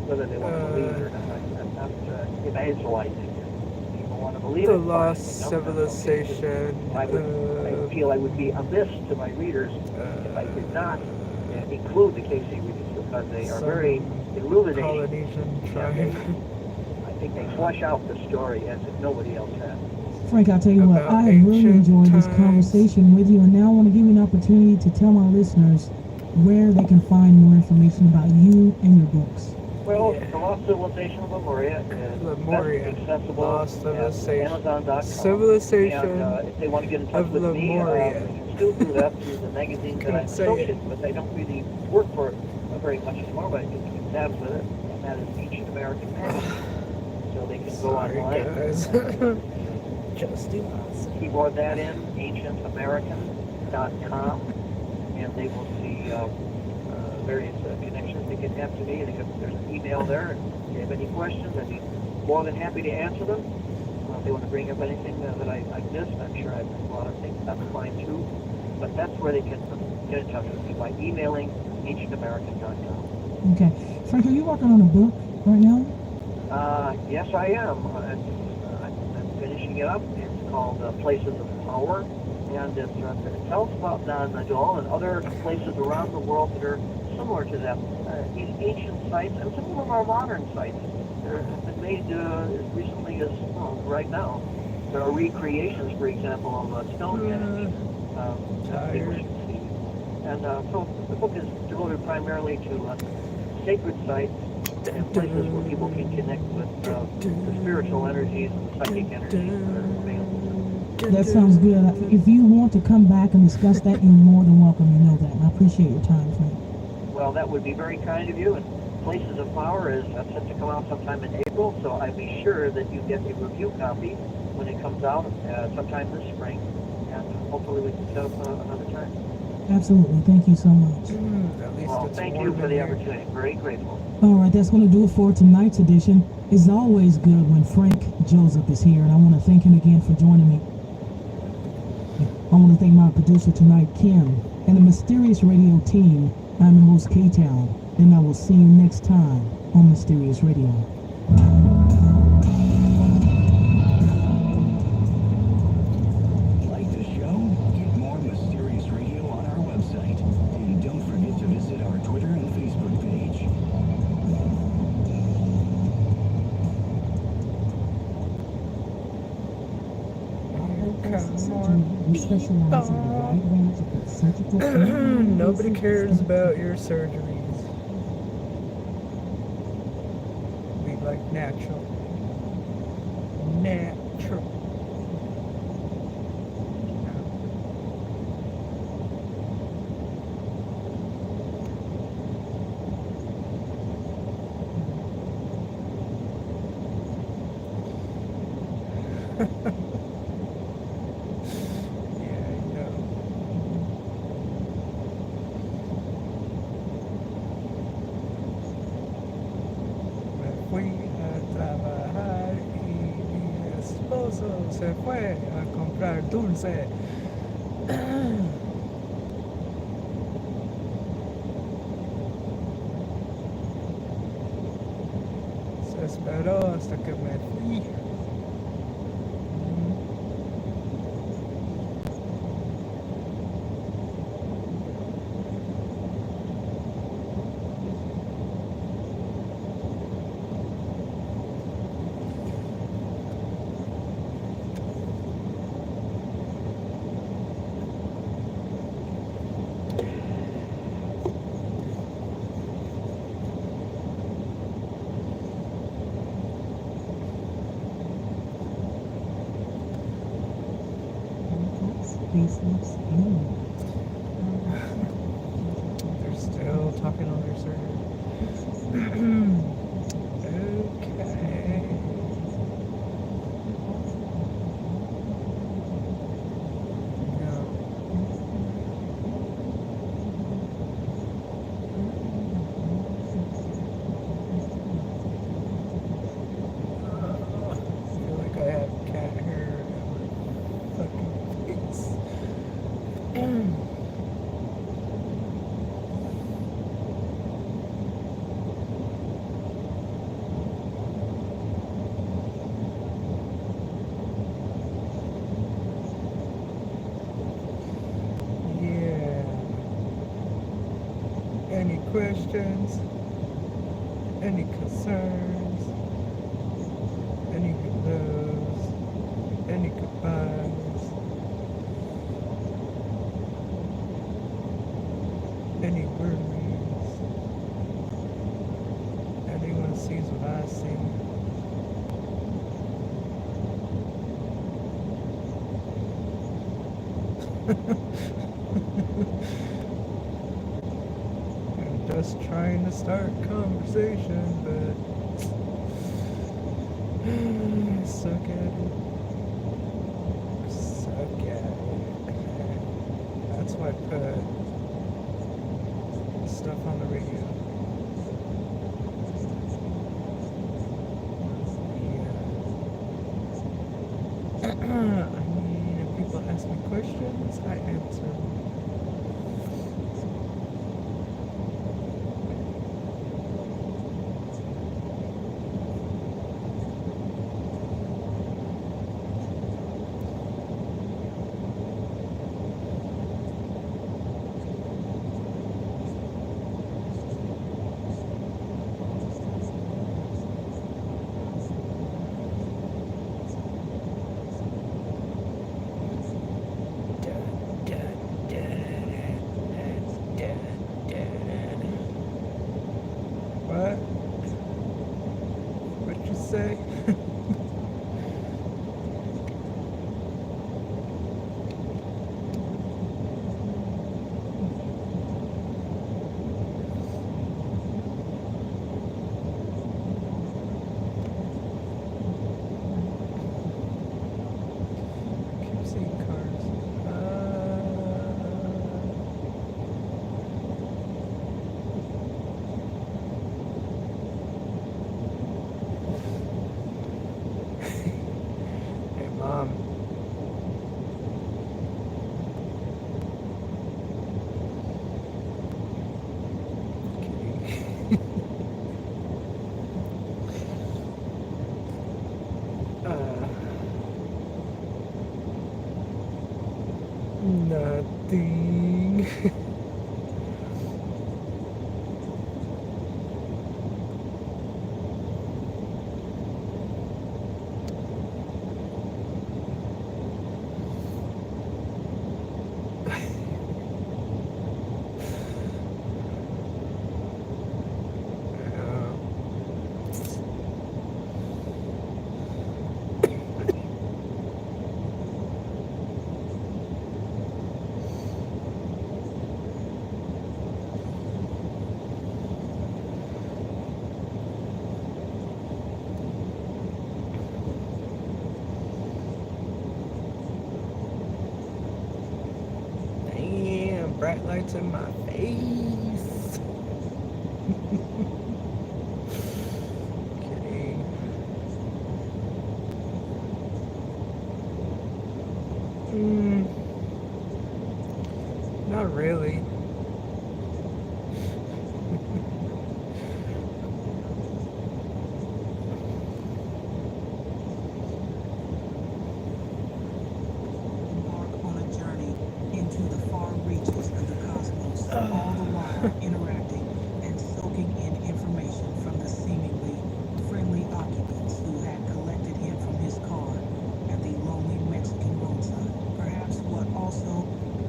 whether they want to believe it or not. I'm not evangelizing it. People want to believe The it. Lost fine. Civilization. I feel I would be amiss to my readers if I did not include the Casey readings, because they are very illuminating. Polynesian tribe. I think they flesh out the story as if nobody else has. Frank, I'll tell you what, About I have really ancient enjoyed this times. conversation with you, and now I want to give you an opportunity to tell my listeners where they can find more information about you and your books. Well, Yeah. The Lost Civilization of Lemuria is Lemuria. best accessible Lost at Civilization. Amazon.com. Civilization And if they want to get in touch of with me, Lemuria. they can still do that through the magazine that I'm Couldn't say it. associated with. I don't really work for it very much anymore, but I do keep tabs with it, and that is Ancient American Magazine. So they can go Sorry, online. guys. and, Just do us. keyboard that in, ancientamerican.com, and they will see various connections they can have to me. There's an email there, and if they have any questions, I'd be more than happy to answer them. If they want to bring up anything that I missed, I'm sure I've missed a lot of things. That's fine too. But that's where they can get in touch with me, by emailing ancientamerican.com. Okay. Frank, are you working on a book right now? Yes, I am. I'm finishing it up. It's called Places of Power, and it tells about Don Nadol and other places around the world that are similar to them. These ancient sites, and some of them are modern sites. They've been made as recently as right now. There are recreations, for example, of Stonehenge. That people should see. And so the book is devoted primarily to sacred sites and places where people can connect with the spiritual energies and the psychic energies that are available. That sounds good. If you want to come back and discuss that, you're more than welcome. You know that. And I appreciate your time, Frank. Well, that would be very kind of you. And Places of Power is set to come out sometime in April, so I'd be sure that you get a review copy when it comes out sometime this spring, and hopefully we can set up another time. Absolutely. Thank you so much. At least Well, it's thank warm you for in the here. opportunity. Very grateful. All right, that's going to do it for tonight's edition. It's always good when Frank Joseph is here, and I want to thank him again for joining me. I want to thank my producer tonight, Kim, and the Mysterious Radio team. I'm your host, K-Town, and I will see you next time on Mysterious Radio. Like the show? Get more Mysterious Radio on our website. And don't forget to visit our Twitter and Facebook page. Plastic surgery, we specialize in a wide range of both surgical and Nobody non-invasive cares aesthetic about your surgeries. We like natural. Natural. Yeah, I know. Me fui a trabajar y mi esposo se fue a comprar dulce. Se esperó hasta que me fui. facelifts, and more. They're still talking on their server. Okay. No. I feel like I have cat hair in my fucking face. Yeah. Any questions? Any concerns? Any hellos? Any goodbyes? Any worries? Anyone sees what I see? I'm just trying to start conversation, but I suck at it. Suck at it. That's why I put stuff on the radio. Yeah. I mean, if people ask me questions, I answer. What? What'd you say? Keep seeing cars. Hey, Mom. Kidding. Nothing. Damn, bright lights in my face. Kidding. Not really. Embark on a journey into the far reaches of the cosmos, all the while interacting and soaking in information from the seemingly friendly occupants who had collected him from his car at the lonely Mexican roadside. Perhaps what also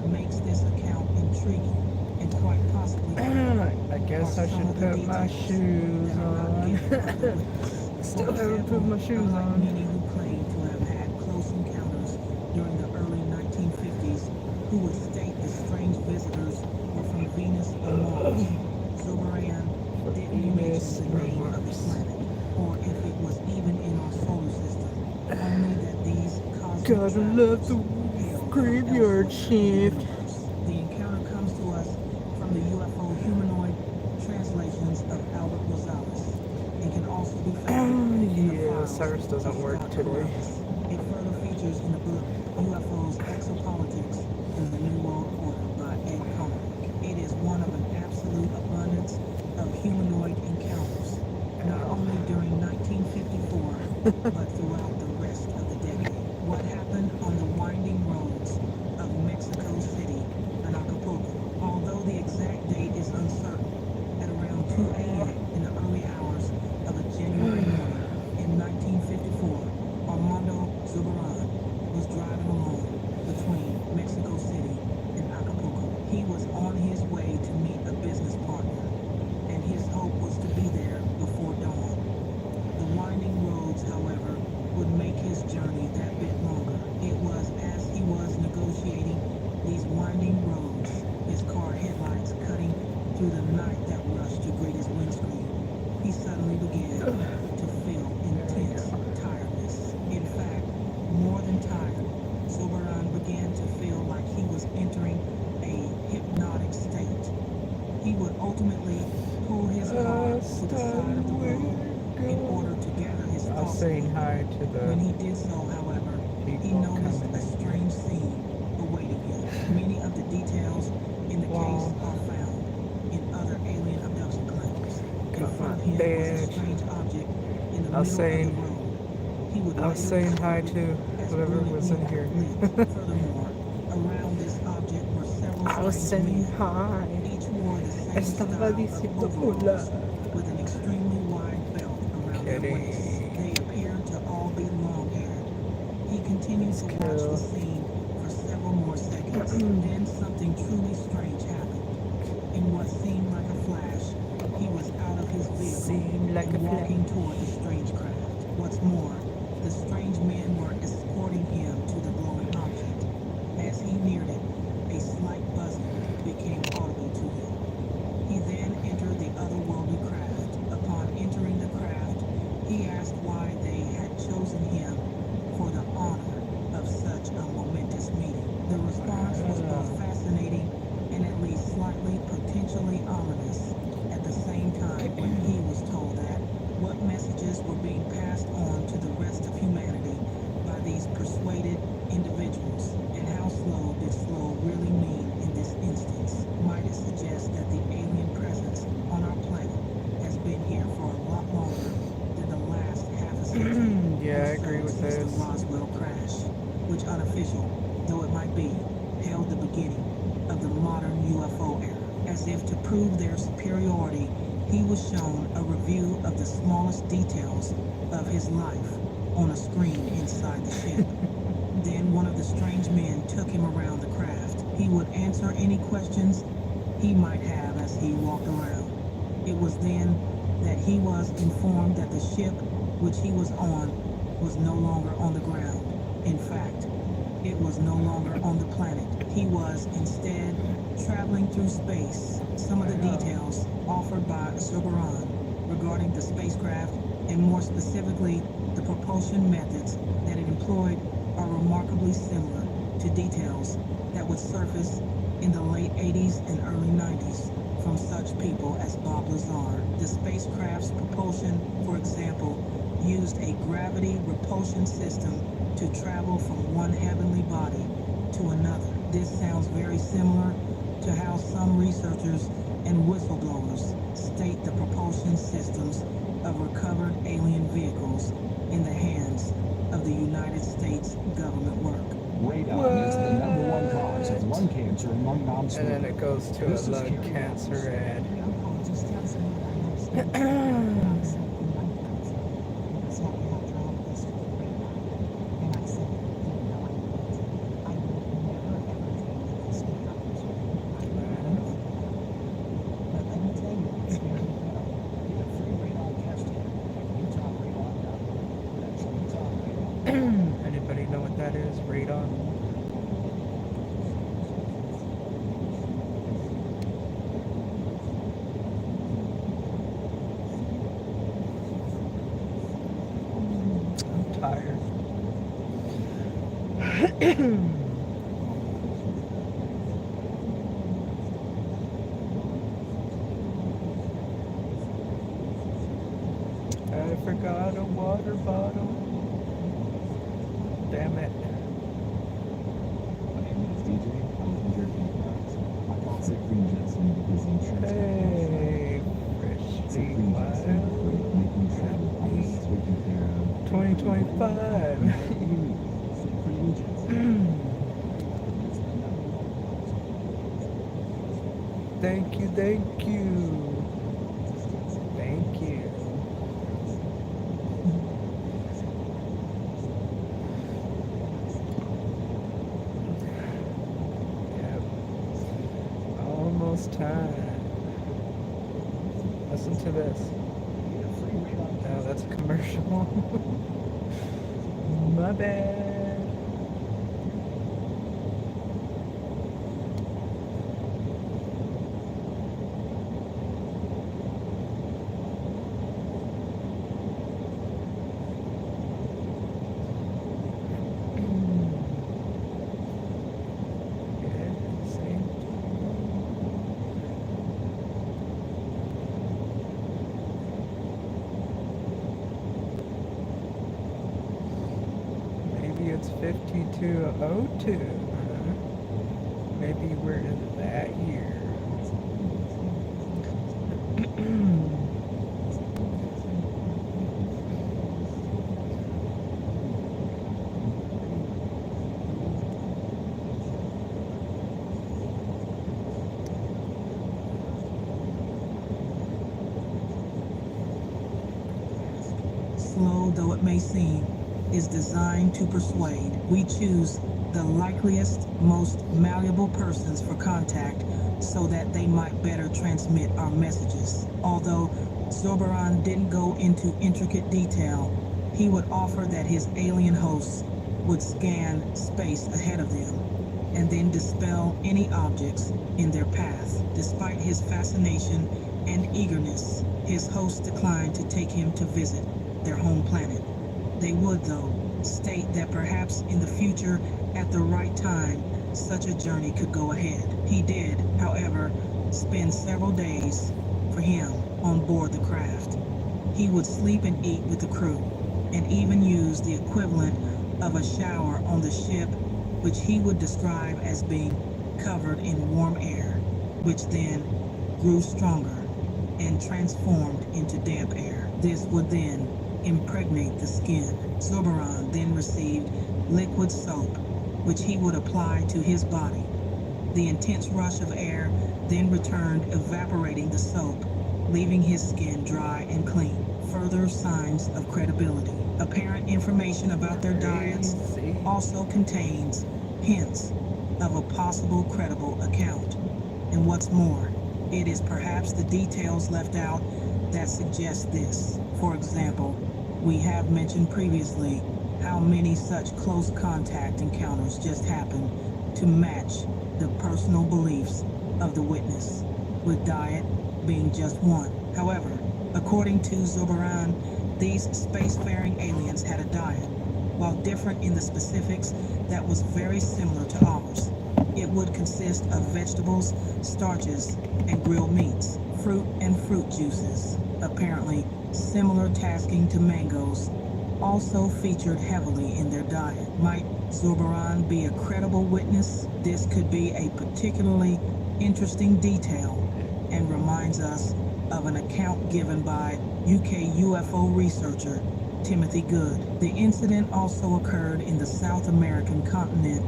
makes this account intriguing and quite possibly I guess I should put my shoes on. Still haven't put my shoes Unlike on. many who claim to have had close encounters during the early 1950s on Mars. Zobaran didn't mention the name of the planet, or if it was even in our solar system. Only that these cosmic Gotta love travelers the hail from graveyard elsewhere in the shift. universe. The encounter comes to us from the UFO humanoid translations of Albert Rosales and can also be found in the Yeah, files Cyrus doesn't of work Scott today. Corrales. It further features in the book UFOs, Exopolitics, and the New World Order by Ed Cohen. It is one of an absolute abundance of humanoid encounters, not only during 1954, but throughout the rest of the decade. What happened on the winding roads of Mexico City and Acapulco, although the exact date is uncertain, at around 2 a.m. in the early hours of a January morning in 1954, Armando Zubaran was driving along between Mexico City and Acapulco. He was on his way to meet a business partner, and his hope was to be there before dawn. The winding roads, however, would make his journey that bit longer. It was as he was negotiating these winding roads, his car headlights cutting through the night that rushed to greet his windscreen, he suddenly began to feel intense tiredness. In fact, more than tired, Soberan began to feel like he was entering a hypnotic state. He would ultimately pull his car to the side of the road in order to gather his I was thoughts saying again. hi to When he the did so, however, he people noticed coming a in. strange scene awaiting him. Many of the details in the case are found in other alien abduction claims. In front of him was a Bitch. strange object in the I was middle saying- of the road. He would I was later saying hi describe to it as whoever was in here. brilliantly lit. Furthermore, around this object were several I was strange saying men. hi. Each wore the same Estaba style of diciendo overalls hola. with an extremely wide belt around their Kidding. waists. They appeared to all be long-haired. He continued to watch the scene for several more seconds. Then something truly strange happened. In what seemed like a flash, he was out of his vehicle Seemed like and a walking flash. toward the strange craft. What's more, the strange men were escorting him to the glowing object. As he neared it, a slight buzzing became audible to him. He then entered the otherworldly craft. Upon entering the craft, he asked why they had chosen him for the honor of such a momentous meeting. The response was both fascinating and at least slightly potentially ominous. At the same time, when he was told that, what messages were being passed on to the rest of humanity by these persuaded individuals, and how slow did slow really mean in this instance? Might it suggest that the alien presence on our planet has been here for a lot longer than the last half a century? Yeah, I or so agree with since this. the Roswell crash, which unofficial, though it might be, held the beginning of the modern UFO era. As if to prove their superiority, he was shown a review of the smallest details of his life on a screen inside the ship. Then one of the strange men took him around the craft. He would answer any questions he might have as he walked around. It was then that he was informed that the ship which he was on was no longer on the ground. In fact, it was no longer on the planet. He was instead traveling through space. Some of the details offered by Soberan regarding the spacecraft, and more specifically the propulsion methods that it employed, are remarkably similar to details that would surface in the late 80s and early 90s from such people as Bob Lazar. The spacecraft's propulsion, for example, used a gravity repulsion system to travel from one heavenly body to another. This sounds very similar to how some researchers and whistleblowers state the propulsion systems of recovered alien vehicles in the hands of the United States government work. Radon is the number one cause of lung cancer among And non-smokers. then it goes to a This is lung Kerry cancer ad. Just tell someone I know something like cancer. And it's like I drive this to the radar. And I said, even though I know it, I would never ever dream that this could happen to me. I would never think that. But let me tell you, it's very real. Get a free radon test kit at UtahRadon.com. That's UtahRadon.com. Anybody know what that is? Radon? I forgot a water bottle. Damn it. My name is DJ. I was in Jersey, guys. I called Sick Green Jetson because the insurance Hey, Sick Freshly Green Jetson Wild. with making sure that I was taken care of. 2025. Sick Green Jetson. Thank you, thank you. Thank you. Yep. Almost time. Listen to this. No, that's a commercial. My bad. Yeah, same. Maybe it's 5202. Maybe we're in that year. Slow though it may seem, is designed to persuade. We choose the likeliest, most malleable persons for contact so that they might better transmit our messages. Although Zoberon didn't go into intricate detail, he would offer that his alien hosts would scan space ahead of them and then dispel any objects in their path. Despite his fascination and eagerness, his hosts declined to take him to visit their home planet. They would, though, state that perhaps in the future, at the right time, such a journey could go ahead. He did, however, spend several days for him on board the craft. He would sleep and eat with the crew, and even use the equivalent of a shower on the ship, which he would describe as being covered in warm air, which then grew stronger and transformed into damp air. This would then impregnate the skin. Zoberon then received liquid soap, which he would apply to his body. The intense rush of air then returned, evaporating the soap, leaving his skin dry and clean. Further signs of credibility. Apparent information about their diets Crazy. also contains hints of a possible credible account. And what's more, it is perhaps the details left out that suggest this. For example, we have mentioned previously how many such close contact encounters just happen to match the personal beliefs of the witness, with diet being just one. However, according to Zoberon, these spacefaring aliens had a diet, while different in the specifics, that was very similar to ours. It would consist of vegetables, starches, and grilled meats, fruit and fruit juices. Apparently, similar tasking to mangoes also featured heavily in their diet. Might Zoberon be a credible witness? This could be a particularly interesting detail and reminds us of an account given by UK UFO researcher Timothy Good. The incident also occurred in the South American continent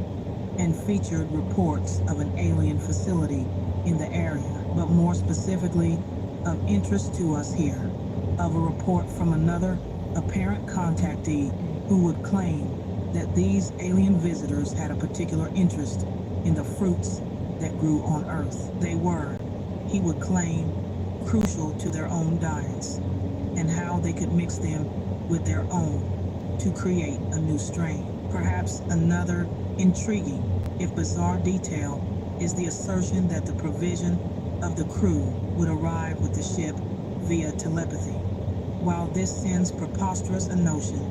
and featured reports of an alien facility in the area, but more specifically of interest to us here, of a report from another apparent contactee who would claim that these alien visitors had a particular interest in the fruits that grew on Earth. They were, he would claim, crucial to their own diets, and how they could mix them with their own to create a new strain. Perhaps another intriguing, if bizarre detail, is the assertion that the provision of the crew would arrive with the ship via telepathy. While this sends preposterous a notion,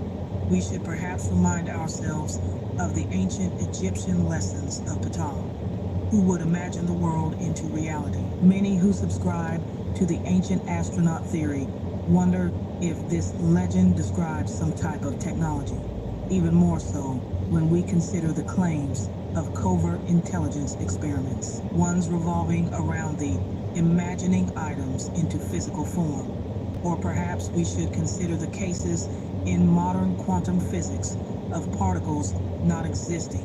we should perhaps remind ourselves of the ancient Egyptian lessons of Ptah, who would imagine the world into reality. Many who subscribe to the ancient astronaut theory wonder if this legend describes some type of technology, even more so when we consider the claims of covert intelligence experiments, ones revolving around the imagining items into physical form. Or perhaps we should consider the cases in modern quantum physics of particles not existing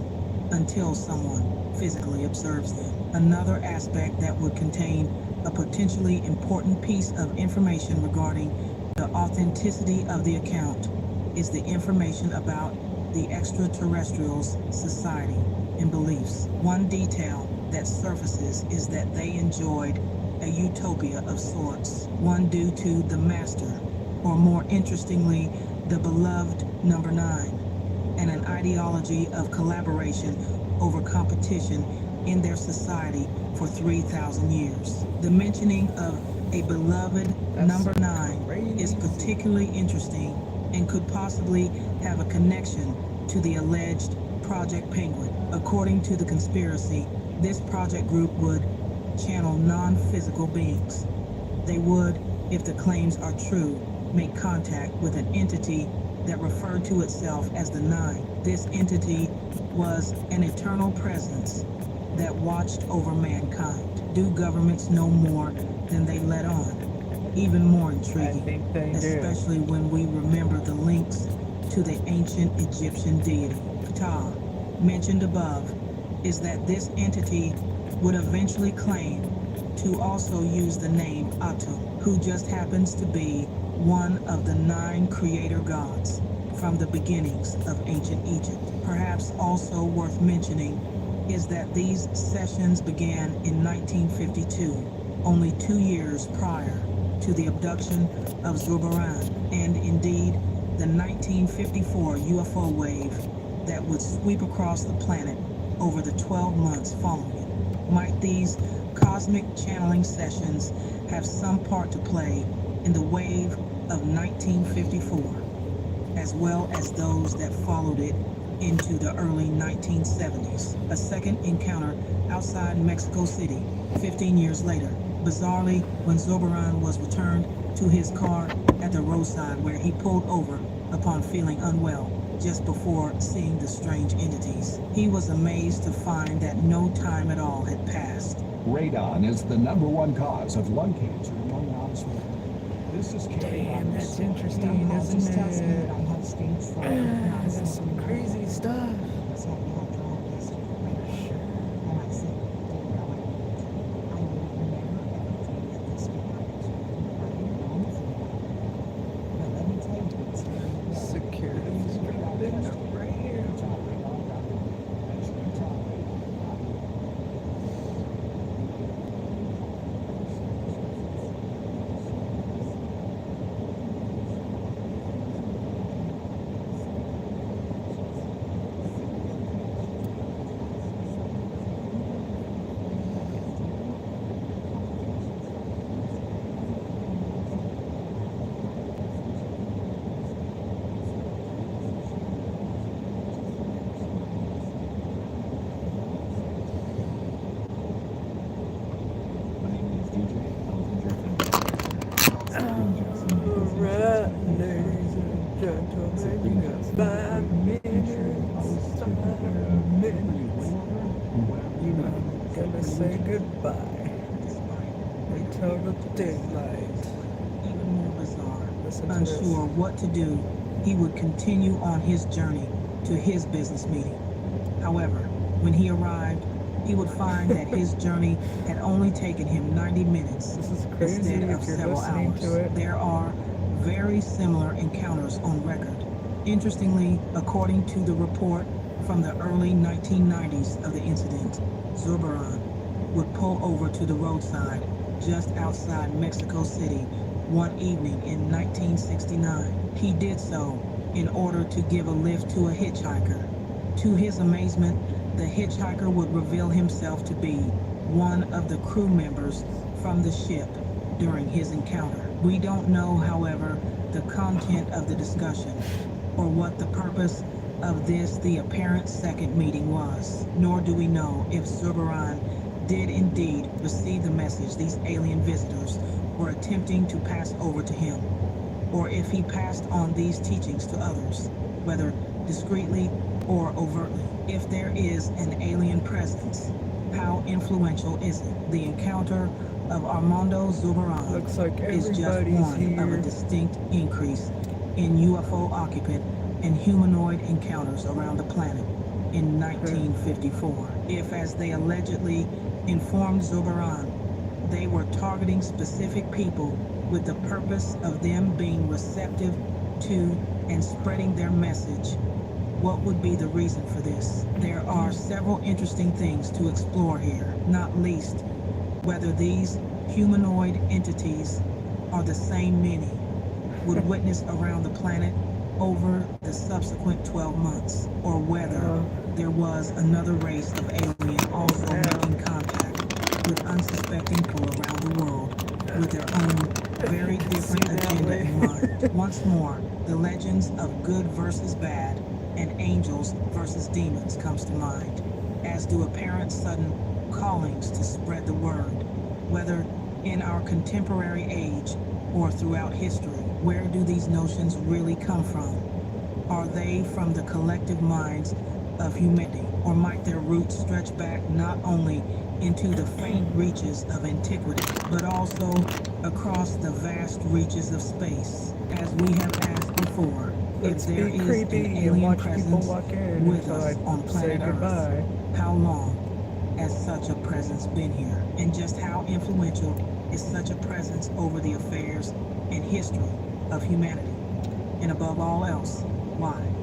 until someone physically observes them. Another aspect that would contain a potentially important piece of information regarding the authenticity of the account is the information about the extraterrestrials' society and beliefs. One detail that surfaces is that they enjoyed a utopia of sorts, one due to the master, or more interestingly, the beloved number 9, and an ideology of collaboration over competition in their society for 3,000 years. The mentioning of a beloved number 9 is particularly interesting and could possibly have a connection to the alleged Project Penguin. According to the conspiracy, this project group would channel non-physical beings. They would, if the claims are true, make contact with an entity that referred to itself as the 9. This entity was an eternal presence that watched over mankind. Do governments know more than they let on? Even more I intriguing, think they do. especially when we remember the links to the ancient Egyptian deity. Ptah, mentioned above, is that this entity would eventually claim to also use the name Atum, who just happens to be one of the 9 creator gods from the beginnings of ancient Egypt. Perhaps also worth mentioning is that these sessions began in 1952, only 2 years prior to the abduction of Zurbaran, and indeed the 1954 UFO wave that would sweep across the planet over the 12 months following it. Might these cosmic channeling sessions have some part to play in the wave of 1954, as well as those that followed it into the early 1970s? A second encounter outside Mexico City 15 years later, bizarrely when Zurbaran was returned to his car at the roadside where he pulled over upon feeling unwell just before seeing the strange entities. He was amazed to find that no time at all had passed. Radon is the #1 cause of lung cancer among non-smokers. This is Damn, that's interesting, Just isn't tells me it? that I have stage 4 That's some non-smoking. crazy stuff. So I had dropped yesterday, and I said, didn't know I needed to. I would never ever forget this behind. I didn't want to forget. But let me tell you, it's very important. Security's dropping up right here. Alright, ladies and gentlemen, you got 5 minutes. 5 minutes. I'm gonna say goodbye until the daylight. Even more bizarre, Listen to this. unsure what to do, he would continue on his journey to his business meeting. However, when he arrived, he would find that his journey had only taken him 90 minutes This is crazy instead of if you're several listening hours. to it. There are very similar encounters on record. Interestingly, according to the report from the early 1990s of the incident, Zurbaran would pull over to the roadside just outside Mexico City one evening in 1969. He did so in order to give a lift to a hitchhiker. To his amazement, the hitchhiker would reveal himself to be one of the crew members from the ship during his encounter. We don't know, however, the content of the discussion, or what the purpose of this, the apparent second meeting was. Nor do we know if Zurbaran did indeed receive the message these alien visitors were attempting to pass over to him, or if he passed on these teachings to others, whether discreetly or overtly. If there is an alien presence, how influential is it? The encounter of Armando Zurbaran Looks like is just everybody's one of a here. distinct increase in UFO occupant and humanoid encounters around the planet in 1954. If, as they allegedly informed Zurbaran, they were targeting specific people with the purpose of them being receptive to and spreading their message, what would be the reason for this? There are several interesting things to explore here, not least whether these humanoid entities are the same many would witness around the planet over the subsequent 12 months, or whether there was another race of alien also making contact with unsuspecting people around the world with their own very different agenda in mind. Once more, the legends of good versus bad and angels versus demons comes to mind, as do apparent sudden callings to spread the word, whether in our contemporary age or throughout history. Where do these notions really come from? Are they from the collective minds of humanity, or might their roots stretch back not only into the faint reaches of antiquity, but also across the vast reaches of space? As we have asked before, Let's if there be is creepy an and alien watch people presence walk in with until us I on say planet Earth, goodbye. how long has such a presence been here? And just how influential is such a presence over the affairs and history of humanity? And above all else, why?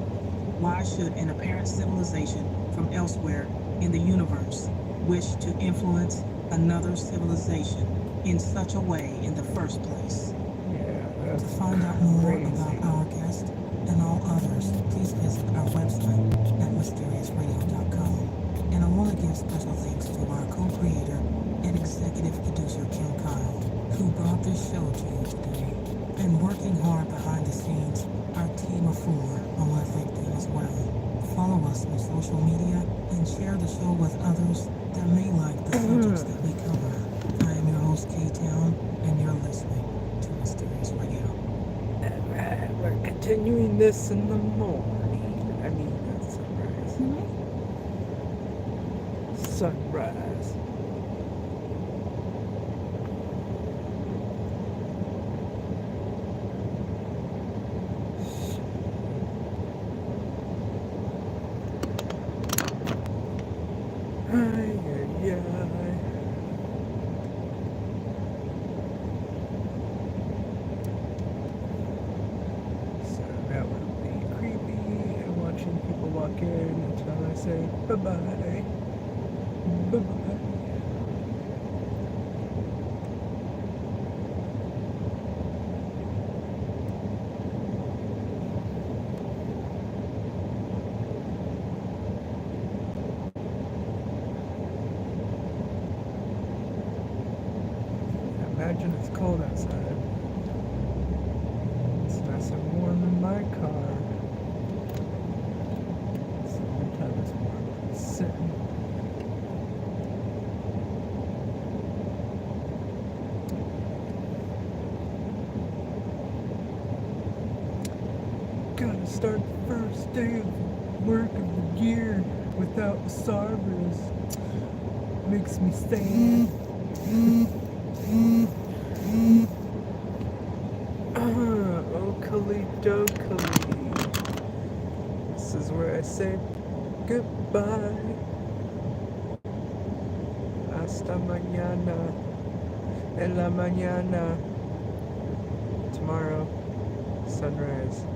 Why should an apparent civilization from elsewhere in the universe wish to influence another civilization in such a way in the first place? Yeah, To that's find out more crazy. about our guest and all others, please visit our website at mysteriousradio.com. And I want to give special thanks to our co-creator and executive producer, Kim Kyle, who brought this show to you today. And working hard behind the scenes, our team of four, I want to thank them as well. Follow us on social media and share the show with others that may like the subjects that we cover. I am your host, K-Town, and you're listening to Mysterious Radio. Alright, we're continuing this in the morning. I mean, that's sunrise. Sunrise. Ay, ay, ay. So that would be creepy and watching people walk in until I say bye-bye. Bye-bye. Imagine it's cold outside. It's nice and warm in my car. Summertime is warm. It's sitting. Gotta start the first day of work of the year without the Sarvers. Makes me sad. Oakley dokley. This is where I say goodbye. Hasta mañana. En la mañana. Tomorrow, sunrise.